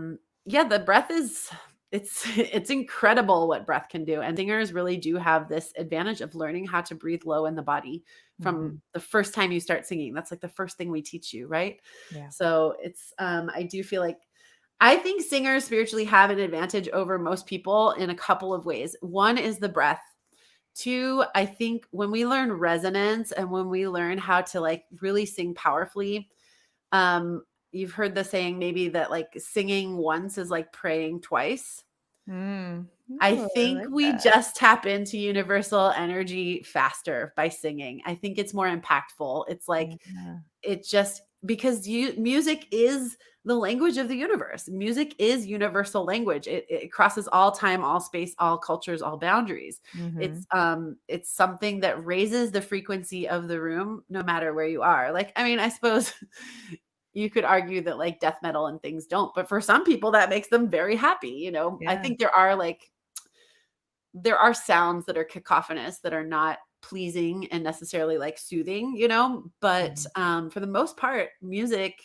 yeah, the breath is it's incredible what breath can do. And singers really do have this advantage of learning how to breathe low in the body from Mhm. the first time you start singing. That's like the first thing we teach you, right? Yeah. So it's I do feel like I think singers spiritually have an advantage over most people in a couple of ways. One is the breath. Two, I think when we learn resonance and when we learn how to really sing powerfully, you've heard the saying maybe that singing once is like praying twice. Mm. I Ooh, I think like we that. just tap into universal energy faster by singing. I think it's more impactful. It's like Yeah. it just because music is the language of the universe. Music is universal language. It crosses all time, all space, all cultures, all boundaries. Mhm. It's something that raises the frequency of the room no matter where you are. I mean, I suppose you could argue that death metal and things don't, but for some people that makes them very happy. I Yeah. think there are sounds that are cacophonous, that are not pleasing and necessarily soothing, but Mhm. for the most part, music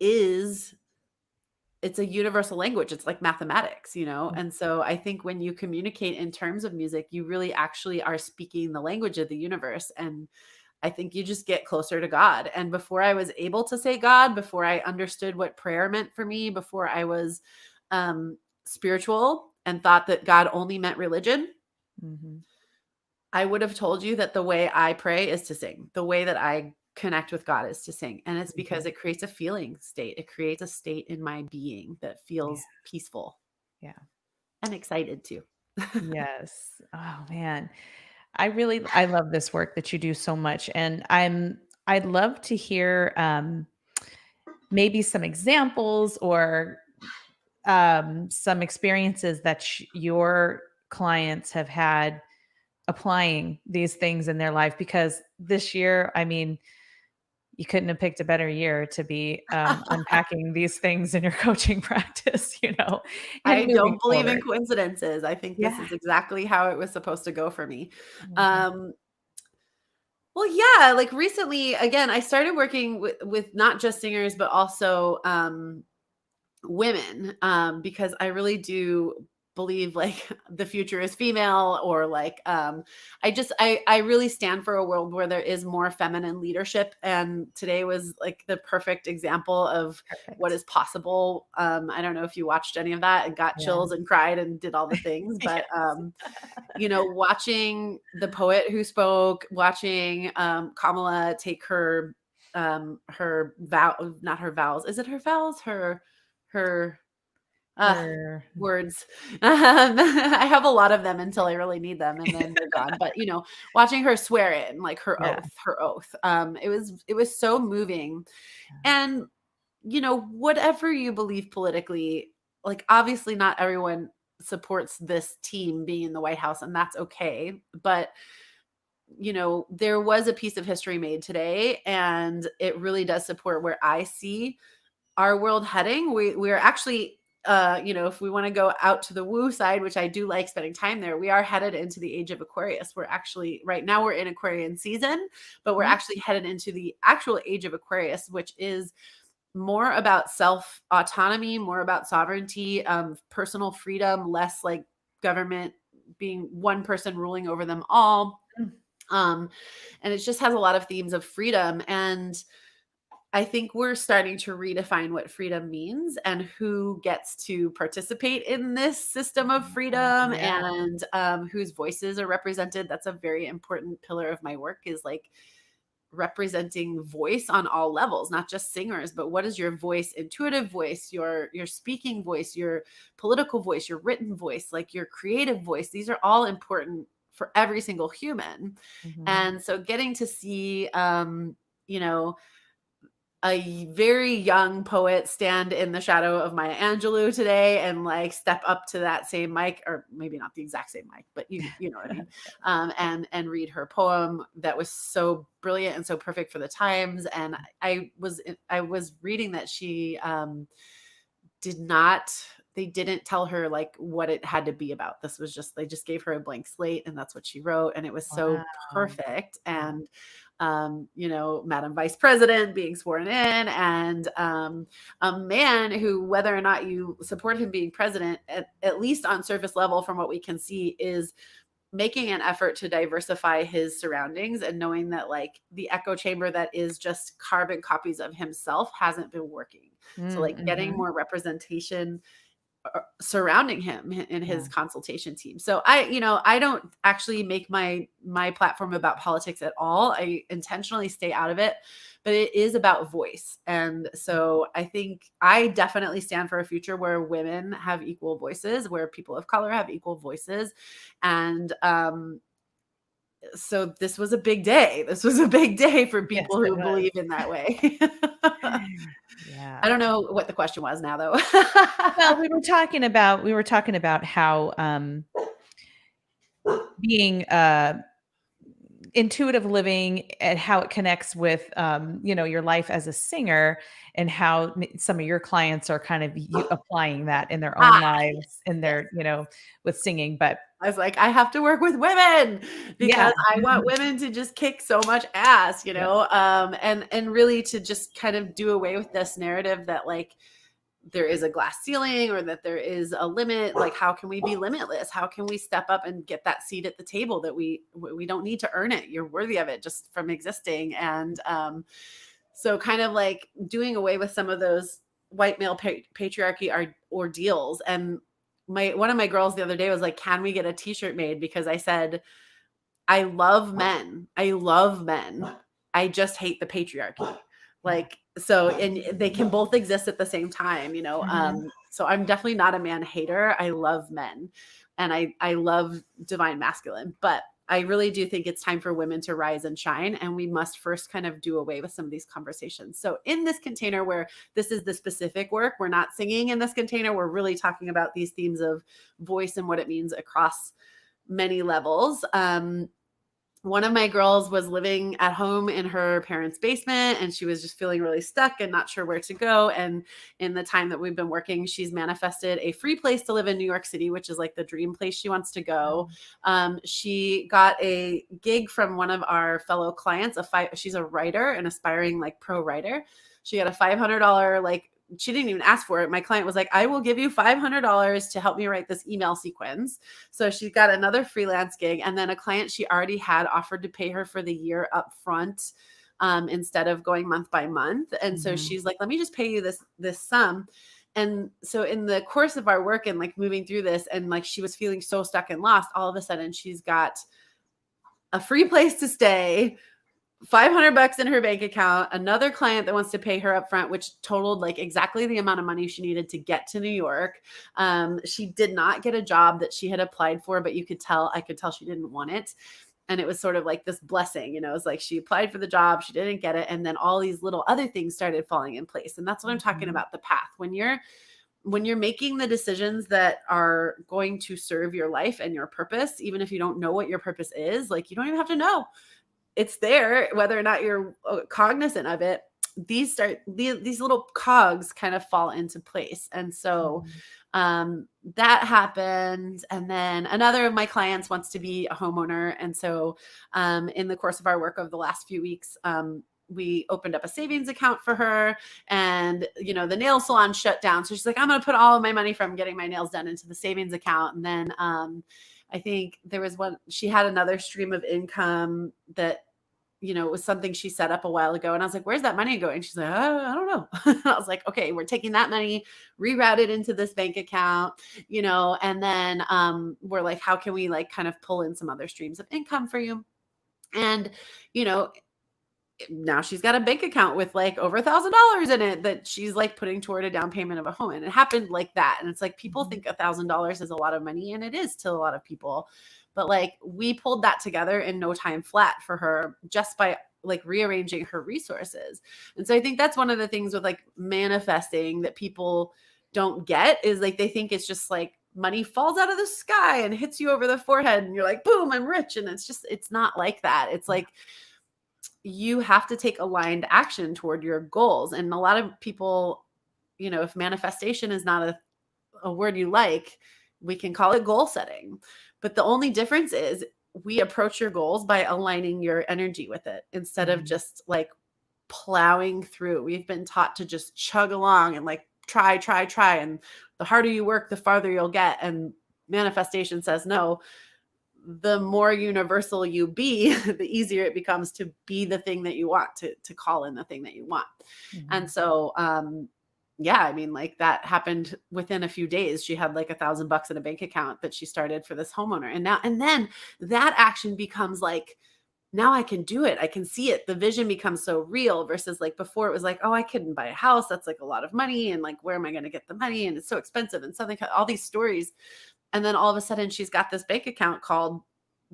is it's a universal language. It's like mathematics, and so I think when you communicate in terms of music, you really actually are speaking the language of the universe. And I think you just get closer to God. And before I was able to say God, before I understood what prayer meant for me, before I was spiritual and thought that God only meant religion, Mhm. I would have told you that the way I pray is to sing. The way that I connect with God is to sing. And it's because Mhm. it creates a feeling state. It creates a state in my being that Yeah. feels peaceful Yeah. and excited too. Yes. Oh man. I love this work that you do so much. And I'd love to hear maybe some examples or some experiences that your clients have had applying these things in their life, because this year, I mean, you couldn't have picked a better year to be unpacking these things in your coaching practice, and I moving don't believe in forward. coincidences. I think this Yeah. is exactly how it was supposed to go for me. Mhm. Um, well, yeah, like recently, again, I started working with not just singers, but also women, because I really do believe like the future is female, or like I really stand for a world where there is more feminine leadership, and today was like the perfect example of what Perfect. is possible. I don't know if you watched any of that and got Yeah. chills and cried and did all the things, but Yes. watching the poet who spoke, watching Kamala take her vow, not her vows, is it her vows, her Her words. I have a lot of them until I really need them, and then they're gone. But watching her swear in, like Yeah. her oath. It was so moving. And whatever you believe politically, like obviously not everyone supports this team being in the White House, and that's okay. But there was a piece of history made today, and it really does support where I see our world heading. We're actually, if we want to go out to the woo side, which I do like spending time there, we are headed into the age of Aquarius. We're actually, right now we're in Aquarian season, but we're Mhm. actually headed into the actual age of Aquarius, which is more about self autonomy, more about sovereignty, personal freedom, less like government being one person ruling over them all. Mm. Um, and it just has a lot of themes of freedom. And I think we're starting to redefine what freedom means and who gets to participate in this system of freedom, Yeah. and whose voices are represented. That's a very important pillar of my work, is like representing voice on all levels, not just singers, but what is your voice, intuitive voice, your speaking voice, your political voice, your written voice, like your creative voice. These are all important for every single human. Mhm. And so getting to see you know a very young poet stand in the shadow of Maya Angelou today and like step up to that same mic, or maybe not the exact same mic, but you know what I mean, and read her poem that was so brilliant and so perfect for the times. And I was reading that she did not they didn't tell her like what it had to be about. This was just, they just gave her a blank slate, and that's what she wrote, and it was so Wow. perfect. Yeah. And Madam Vice President being sworn in, and a man who, whether or not you support him being president, at least on surface level from what we can see, is making an effort to diversify his surroundings, and knowing that like the echo chamber that is just carbon copies of himself hasn't been working. So Mm, like getting mhm. more representation surrounding him in his Yeah. consultation team. So I don't actually make my platform about politics at all. I intentionally stay out of it, but it is about voice. And so I think I definitely stand for a future where women have equal voices, where people of color have equal voices. And so this was a big day. This was a big day for Yes, people it who was. believe in that way. I Yeah. don't know what the question was now though. Well, we were talking about how, being, intuitive living and how it connects with, your life as a singer, and how some of your clients are kind of applying that in their own Ah, lives in yes. their, with singing. But I was like, I have to work with women yeah, because I want women to just kick so much ass, yeah, and really to just kind of do away with this narrative that like there is a glass ceiling, or that there is a limit. Like, how can we be limitless? How can we step up and get that seat at the table that we don't need to earn it? You're worthy of it just from existing. And so kind of like doing away with some of those white male patriarchy ordeals. And one of my girls the other day was like, can we get a t-shirt made? Because I said, I love men. I love men. I just hate the patriarchy. Like, so, and they can both exist at the same time, you know? So I'm definitely not a man hater. I love men and I love divine masculine, but I really do think it's time for women to rise and shine. And we must first kind of do away with some of these conversations. So in this container where this is the specific work, we're not singing in this container. We're really talking about these themes of voice and what it means across many levels. One of my girls was living at home in her parents' basement and she was just feeling really stuck and not sure where to go. And in the time that we've been working, she's manifested a free place to live in New York City, which is like the dream place she wants to go. She got a gig from one of our fellow clients. She's a writer, an aspiring like pro writer. She got a $500 like, she didn't even ask for it. My client was like, I will give you $500 to help me write this email sequence. So she got another freelance gig. And then a client she already had offered to pay her for the year up front instead of going month by month. And so she's like, let me just pay you this sum. And so in the course of our work and like moving through this and like she was feeling so stuck and lost, all of a sudden she's got a free place to stay, $500 in her bank account, another client that wants to pay her up front, which totaled like exactly the amount of money she needed to get to New York. She did not get a job that she had applied for, but I could tell she didn't want it. And it was sort of like this blessing, you know, it was like she applied for the job, she didn't get it. And then all these little other things started falling in place. And that's what I'm talking about, the path. When you're making the decisions that are going to serve your life and your purpose, even if you don't know what your purpose is, like you don't even have to know. It's there, whether or not you're cognizant of it. These little cogs kind of fall into place. And so that happened. And then another of my clients wants to be a homeowner. And so in the course of our work over the last few weeks, we opened up a savings account for her and, you know, the nail salon shut down. So she's like, I'm going to put all of my money from getting my nails done into the savings account. And then I think there was she had another stream of income that, you know, it was something she set up a while ago. And I was like, where's that money going? She's like, oh, I don't know. I was like, okay, we're taking that money, reroute it into this bank account, you know, and then we're like, how can we like kind of pull in some other streams of income for you? And, you know, now she's got a bank account with like over $1,000 in it that she's like putting toward a down payment of a home. And it happened like that. And it's like, people think $1,000 is a lot of money, and it is to a lot of people. But like we pulled that together in no time flat for her just by like rearranging her resources. And so I think that's one of the things with like manifesting that people don't get is like, they think it's just like money falls out of the sky and hits you over the forehead and you're like, boom, I'm rich. And it's not like that. It's like, you have to take aligned action toward your goals. And a lot of people, you know, if manifestation is not a word you like, we can call it goal setting. But the only difference is we approach your goals by aligning your energy with it instead of just like plowing through. We've been taught to just chug along and like try. And the harder you work, the farther you'll get. And manifestation says, no, the more universal you be, the easier it becomes to be the thing that you want, to call in the thing that you want. And so, yeah, I mean, like that happened within a few days. She had like $1,000 in a bank account that she started for this homeowner. And then that action becomes like, now I can do it. I can see it. The vision becomes so real versus like before it was like, oh, I couldn't buy a house. That's like a lot of money. And like, where am I going to get the money? And it's so expensive and something, all these stories. And then all of a sudden she's got this bank account called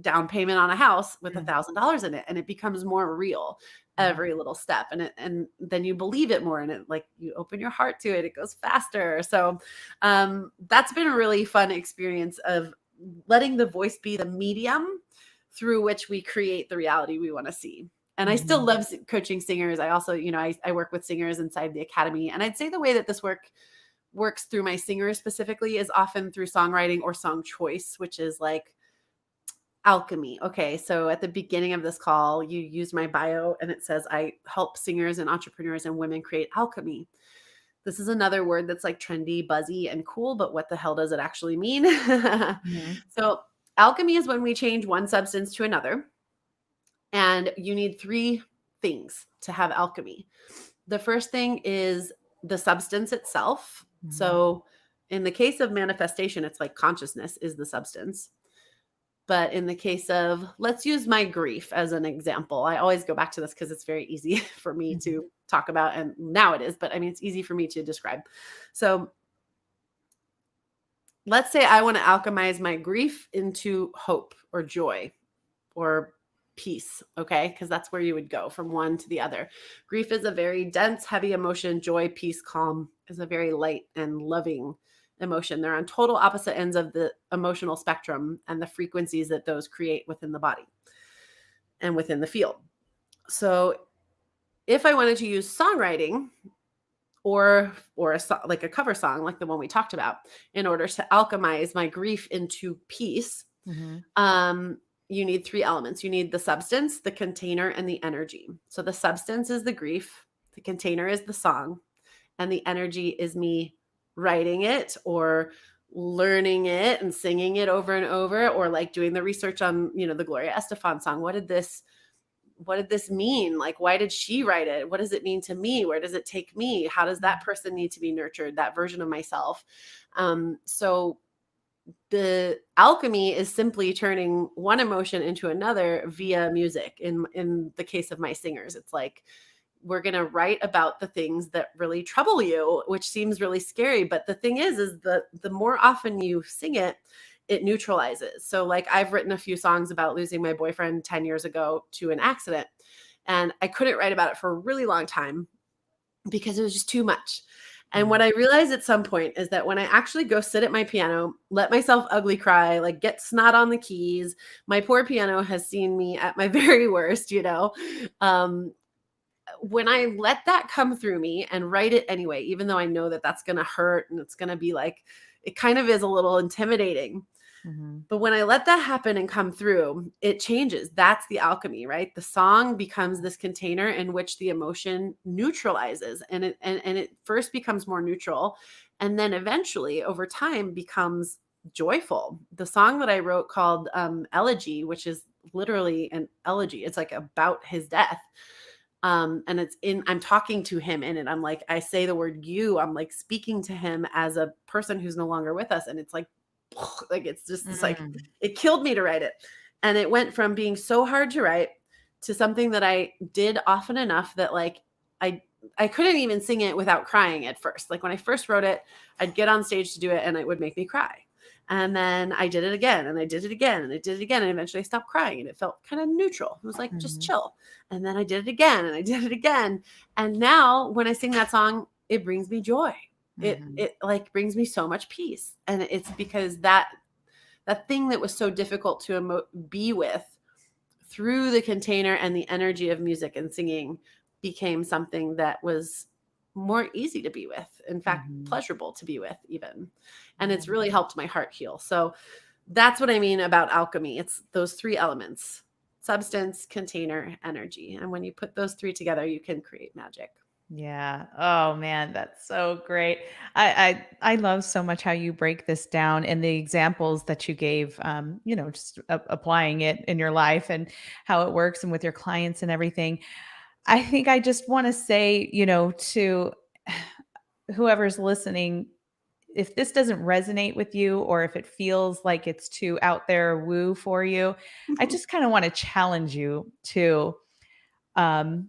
down payment on a house with $1,000 in it. And it becomes more real every little step. And then you believe it more and it like you open your heart to it. It goes faster. So that's been a really fun experience of letting the voice be the medium through which we create the reality we want to see. And I still love coaching singers. I also, you know, I work with singers inside the academy. And I'd say the way that this works through my singers specifically is often through songwriting or song choice, which is like alchemy. Okay. So at the beginning of this call, you used my bio and it says, I help singers and entrepreneurs and women create alchemy. This is another word that's like trendy, buzzy, and cool, but what the hell does it actually mean? So alchemy is when we change one substance to another. And you need 3 things to have alchemy. The first thing is the substance itself. So in the case of manifestation, it's like consciousness is the substance. But in the case of, let's use my grief as an example. I always go back to this because it's very easy for me Mhm. to talk about. And now it is, but I mean, it's easy for me to describe. So let's say I want to alchemize my grief into hope or joy or peace, okay? Because that's where you would go from one to the other. Grief is a very dense, heavy emotion. Joy, peace, calm is a very light and loving emotion. They're on total opposite ends of the emotional spectrum and the frequencies that those create within the body and within the field. So if I wanted to use songwriting or like a cover song like the one we talked about in order to alchemize my grief into peace, Mhm. you need three elements. You need the substance, the container, and the energy. So the substance is the grief, the container is the song, and the energy is me writing it or learning it and singing it over and over, or like doing the research on, the Gloria Estefan song. What did this mean? Like, why did she write it? What does it mean to me? Where does it take me? How does that person need to be nurtured, that version of myself? So the alchemy is simply turning one emotion into another via music. In the case of my singers, it's like, we're going to write about the things that really trouble you, which seems really scary. But the thing is the more often you sing it, it neutralizes. So like, I've written a few songs about losing my boyfriend 10 years ago to an accident, and I couldn't write about it for a really long time because it was just too much. And what I realized at some point is that when I actually go sit at my piano, let myself ugly cry, like get snot on the keys, my poor piano has seen me at my very worst, when I let that come through me and write it anyway, even though I know that that's going to hurt and it's going to be like, it kind of is a little intimidating. Mhm. But when I let that happen and come through, it changes. That's the alchemy, right? The song becomes this container in which the emotion neutralizes, and it first becomes more neutral, and then eventually over time becomes joyful. The song that I wrote called Elegy, which is literally an elegy. It's like about his death. And I'm talking to him in it. I'm like, I say the word you, I'm like speaking to him as a person who's no longer with us. And it's like, it's just this, like, Mm. it killed me to write it. And it went from being so hard to write to something that I did often enough that like, I couldn't even sing it without crying at first. Like when I first wrote it, I'd get on stage to do it and it would make me cry. And then I did it again and I did it again and I did it again. And eventually I stopped crying and it felt kind of neutral. It was like, just Mhm. chill. And then I did it again and I did it again. And now when I sing that song, it brings me joy. It Mhm. it like brings me so much peace. And it's because that thing that was so difficult to be with through the container and the energy of music and singing became something that was more easy to be with. In fact, Mhm. pleasurable to be with even. And Yeah. it's really helped my heart heal. So that's what I mean about alchemy. It's those three elements: substance, container, energy. And when you put those three together, you can create magic. Yeah. Oh man, that's so great. I love so much how you break this down and the examples that you gave. Just applying it in your life and how it works and with your clients and everything. I think I just want to say, to whoever's listening, if this doesn't resonate with you or if it feels like it's too out there woo for you, I just kind of want to challenge you to um,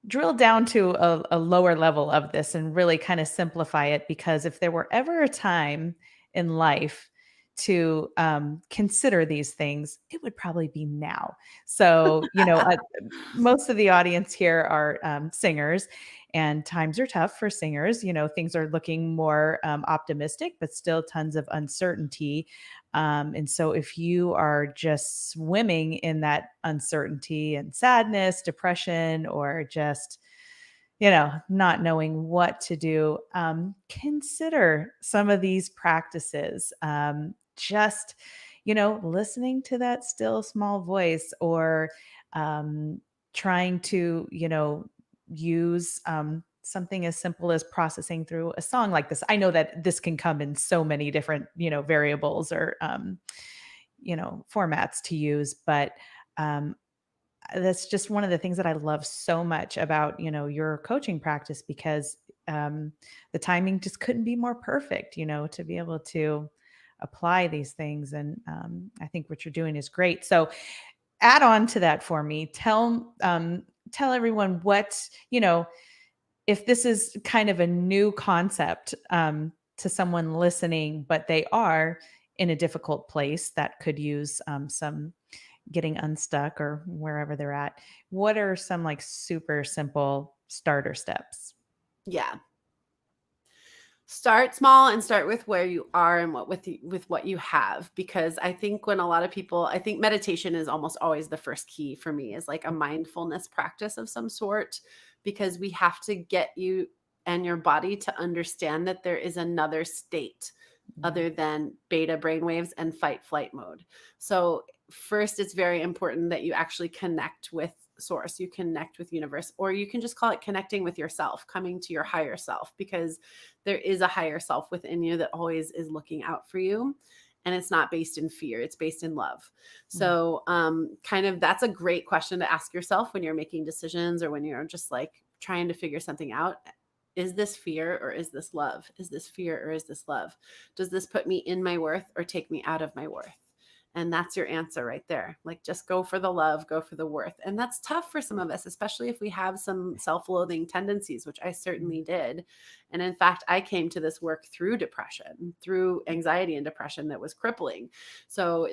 drill down to a lower level of this and really kind of simplify it. Because if there were ever a time in life to consider these things, it would probably be now. So, most of the audience here are singers, and times are tough for singers. Things are looking more optimistic, but still tons of uncertainty. And so, if you are just swimming in that uncertainty and sadness, depression, or just, not knowing what to do, consider some of these practices. Just, listening to that still small voice, or trying to, use something as simple as processing through a song like this. I know that this can come in so many different, variables or, formats to use, but um, that's just one of the things that I love so much about, your coaching practice, because the timing just couldn't be more perfect, to be able to apply these things. And I think what you're doing is great. So add on to that for me. Tell everyone what, if this is kind of a new concept to someone listening, but they are in a difficult place that could use some getting unstuck or wherever they're at. What are some like super simple starter steps? Yeah. Start small and start with where you are and with what you have, because I think when a lot of people, I think meditation is almost always the first key for me, is like a mindfulness practice of some sort, because we have to get you and your body to understand that there is another state Yeah. other than beta brainwaves and fight flight mode. So first, it's very important that you actually connect with source, you connect with universe, or you can just call it connecting with yourself, coming to your higher self, because there is a higher self within you that always is looking out for you. And it's not based in fear, it's based in love. Mm. So kind of that's a great question to ask yourself when you're making decisions, or when you're just like trying to figure something out. Is this fear or is this love? Is this fear or is this love? Does this put me in my worth or take me out of my worth? And that's your answer right there. Like, just go for the love, go for the worth. And that's tough for some of us, especially if we have some self-loathing tendencies, which I certainly did. And in fact, I came to this work through depression, through anxiety and depression that was crippling. So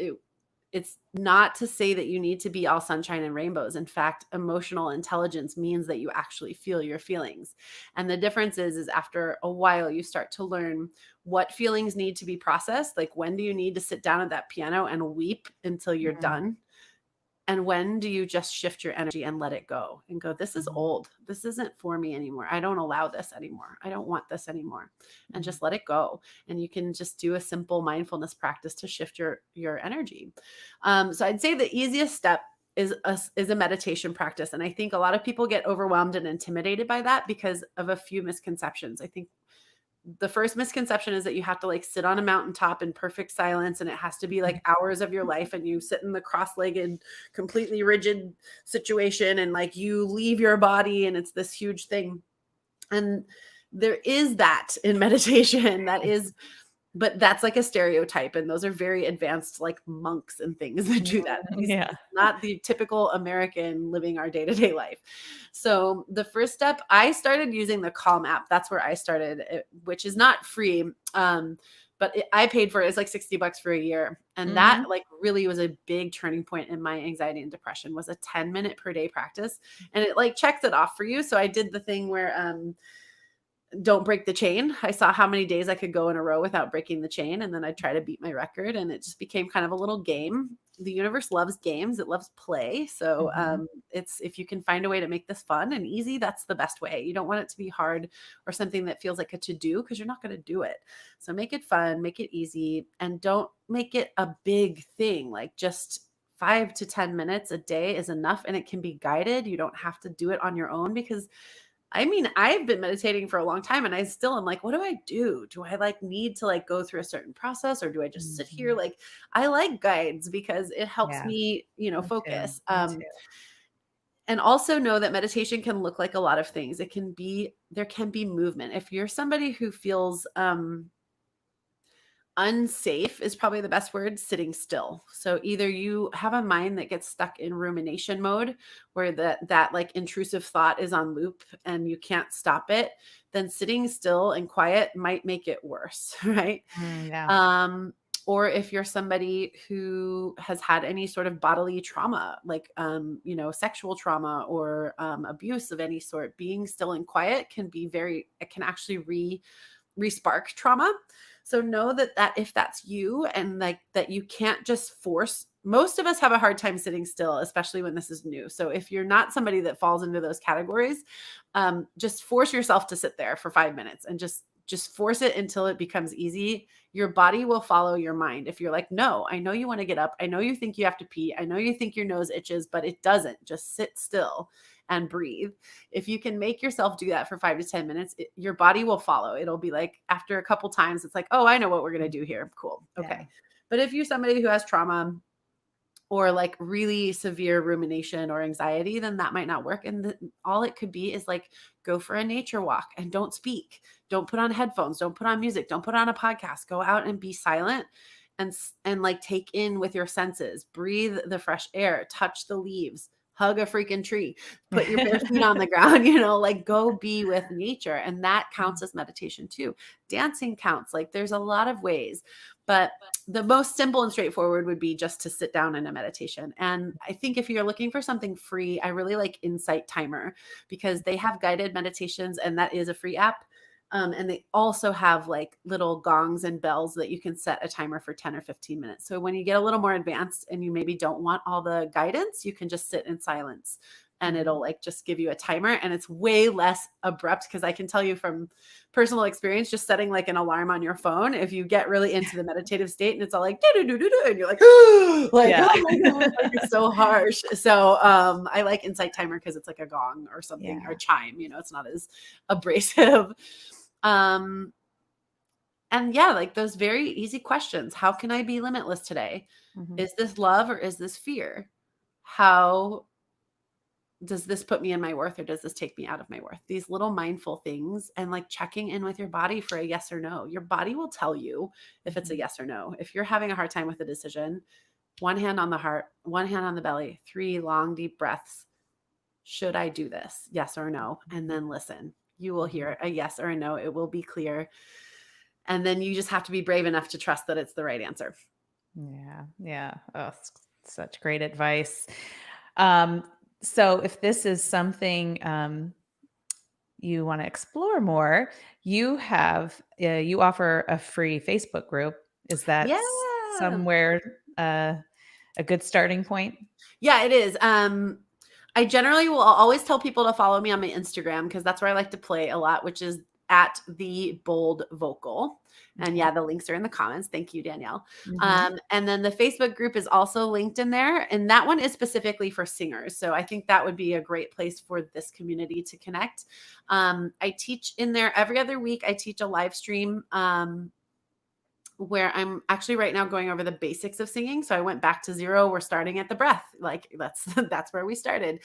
it's not to say that you need to be all sunshine and rainbows. In fact, emotional intelligence means that you actually feel your feelings. And the difference is after a while, you start to learn what feelings need to be processed. Like, when do you need to sit down at that piano and weep until you're Mm. done? And when do you just shift your energy and let it go and go, this is Mhm. old. This isn't for me anymore. I don't allow this anymore. I don't want this anymore. And Mhm. just let it go. And you can just do a simple mindfulness practice to shift your energy. So I'd say the easiest step is a meditation practice. And I think a lot of people get overwhelmed and intimidated by that because of a few misconceptions. I think the first misconception is that you have to like sit on a mountaintop in perfect silence, and it has to be like hours of your life, and you sit in the cross-legged, completely rigid situation, and like you leave your body and it's this huge thing. And there is that in meditation, that is, but that's like a stereotype, and those are very advanced like monks and things that do that. Yeah. It's not the typical American living our day-to-day life. So the first step, I started using the Calm app. That's where I started, which is not free. But I paid for it. It's like $60 for a year. And that Mhm. like really was a big turning point in my anxiety and depression, was a 10-minute per day practice. And it like checks it off for you. So I did the thing where don't break the chain. I saw how many days I could go in a row without breaking the chain, and then I'd try to beat my record, and it just became kind of a little game. The universe loves games, it loves play. So Mhm. it's, if you can find a way to make this fun and easy, that's the best way. You don't want it to be hard or something that feels like a to-do, because you're not going to do it. So make it fun, make it easy, and don't make it a big thing. Like, just 5 to 10 minutes a day is enough, and it can be guided. You don't have to do it on your own, because I mean, I've been meditating for a long time, and I still am like, what do I do? Do I like need to like go through a certain process, or do I just sit here? Mhm. Like, I like guides because it helps Yeah, me, me too. focus. Me too. And also know that meditation can look like a lot of things. There can be movement. If you're somebody who feels unsafe, is probably the best word, sitting still. So either you have a mind that gets stuck in rumination mode, where that like intrusive thought is on loop and you can't stop it, then sitting still and quiet might make it worse, right? Yeah. um or if you're somebody who has had any sort of bodily trauma, like sexual trauma, or abuse of any sort, being still and quiet can be it can actually respark trauma. So know that if that's you, and like that you can't just force. Most of us have a hard time sitting still, especially when this is new. So if you're not somebody that falls into those categories, just force yourself to sit there for 5 minutes, and just force it until it becomes easy. Your body will follow your mind. If you're like, no, I know you want to get up, I know you think you have to pee, I know you think your nose itches, but it doesn't. Just sit still and breathe. If you can make yourself do that for 5 to 10 minutes, your body will follow. It'll be like, after a couple times, it's like, oh, I know what we're going to do here. Cool. Yeah. Okay. But if you're somebody who has trauma, or like really severe rumination or anxiety, then that might not work. And all it could be is like, go for a nature walk and don't speak. Don't put on headphones. Don't put on music. Don't put on a podcast. Go out and be silent and like take in with your senses. Breathe the fresh air. Touch the leaves. Hug a freaking tree. Put your bare feet on the ground. Like go be with nature, and that counts as meditation too. Dancing counts. Like there's a lot of ways, but the most simple and straightforward would be just to sit down in a meditation. And I think if you're looking for something free, I really like Insight Timer, because they have guided meditations, and that is a free app. And they also have like little gongs and bells that you can set a timer for 10 or 15 minutes. So when you get a little more advanced and you maybe don't want all the guidance, you can just sit in silence, and it'll like just give you a timer, and it's way less abrupt. Because I can tell you from personal experience, just setting like an alarm on your phone, if you get really into the meditative state and it's all like, and you're like, like, Yeah. oh my God, like it's so harsh. So I like Insight Timer because it's like a gong or something, or chime, it's not as abrasive. And yeah, like those very easy questions. How can I be limitless today? Is this love or is this fear? How does this put me in my worth, or does this take me out of my worth? These little mindful things, and like checking in with your body for a yes or no. Your body will tell you if it's a yes or no. If you're having a hard time with a decision, one hand on the heart, one hand on the belly, 3 long, deep breaths. Should I do this? Yes or no? And then listen. You will hear a yes or a no. It will be clear. And then you just have to be brave enough to trust that it's the right answer. Yeah. Yeah. Oh, such great advice. So if this is something you want to explore more, you offer a free Facebook group. Is that Yeah. somewhere a good starting point? Yeah, it is. I generally will always tell people to follow me on my Instagram, because that's where I like to play a lot, which is at the bold vocal. And yeah, the links are in the comments. Thank you, Danielle. And then the Facebook group is also linked in there. And that one is specifically for singers. So I think that would be a great place for this community to connect. I teach in there every other week. I teach a live stream where I'm actually right now going over the basics of singing. So I went back to zero. We're starting at the breath. Like that's where we started.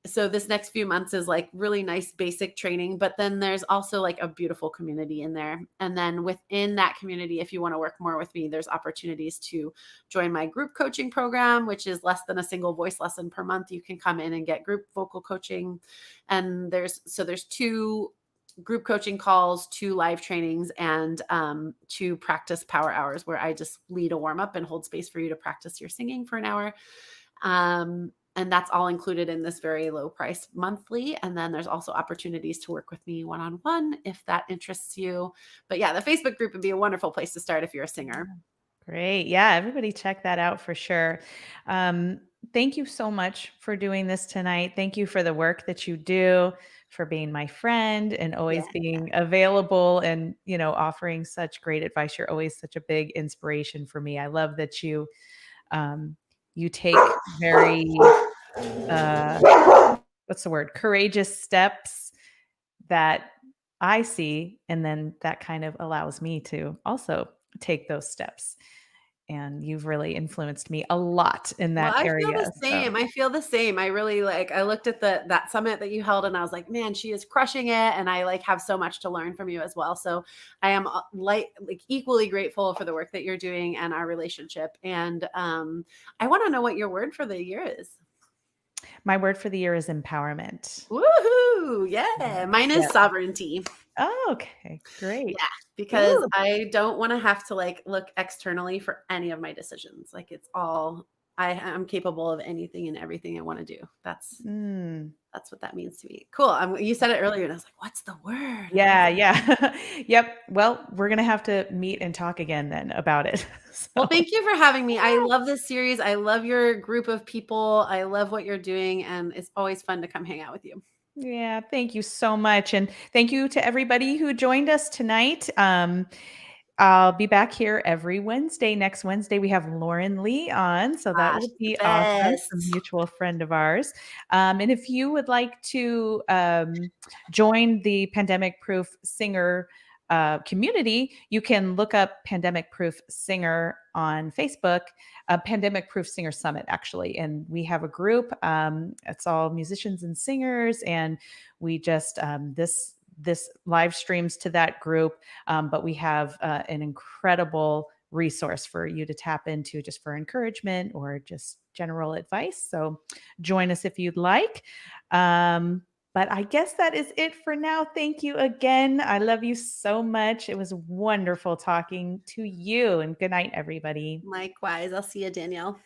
So this next few months is like really nice basic training, but then there's also like a beautiful community in there. And then within that community, if you want to work more with me, there's opportunities to join my group coaching program, which is less than a single voice lesson per month. You can come in and get group vocal coaching. And there's 2 group coaching calls, 2 live trainings, and 2 practice power hours where I just lead a warm up and hold space for you to practice your singing for an hour. And that's all included in this very low price monthly. And then there's also opportunities to work with me one-on-one if that interests you. But yeah, the Facebook group would be a wonderful place to start if you're a singer. Great. Yeah, everybody check that out for sure. Thank you so much for doing this tonight. Thank you for the work that you do, for being my friend and always being available and, offering such great advice. You're always such a big inspiration for me. I love that you take very, what's the word? Courageous steps that I see. And then that kind of allows me to also take those steps. And you've really influenced me a lot in that Well, I area. feel the same. I feel the same. I really I looked at that summit that you held, and I was like, man, she is crushing it. And I have so much to learn from you as well. So I am equally grateful for the work that you're doing and our relationship. And I want to know what your word for the year is. My word for the year is empowerment. Woohoo! Yeah. Mine is sovereignty. Oh, okay. Great. Yeah, because I don't want to have to look externally for any of my decisions. It's all, I am capable of anything and everything I want to do. That's what that means to me. Cool. You said it earlier and I was like, what's the word? Yeah. Yep. Well, we're going to have to meet and talk again then about it. Well, thank you for having me. I love this series. I love your group of people. I love what you're doing. And it's always fun to come hang out with you. Yeah, thank you so much. And thank you to everybody who joined us tonight. I'll be back here every Wednesday. Next Wednesday, we have Lauren Lee on. So that will be awesome. A mutual friend of ours. And if you would like to join the Pandemic Proof Singer community, you can look up Pandemic Proof Singer on Facebook, Pandemic Proof Singer Summit, actually. And we have a group. It's all musicians and singers. And we just, this live streams to that group. But we have an incredible resource for you to tap into just for encouragement or just general advice. So join us if you'd like. But I guess that is it for now. Thank you again. I love you so much. It was wonderful talking to you. And good night, everybody. Likewise. I'll see you, Danielle.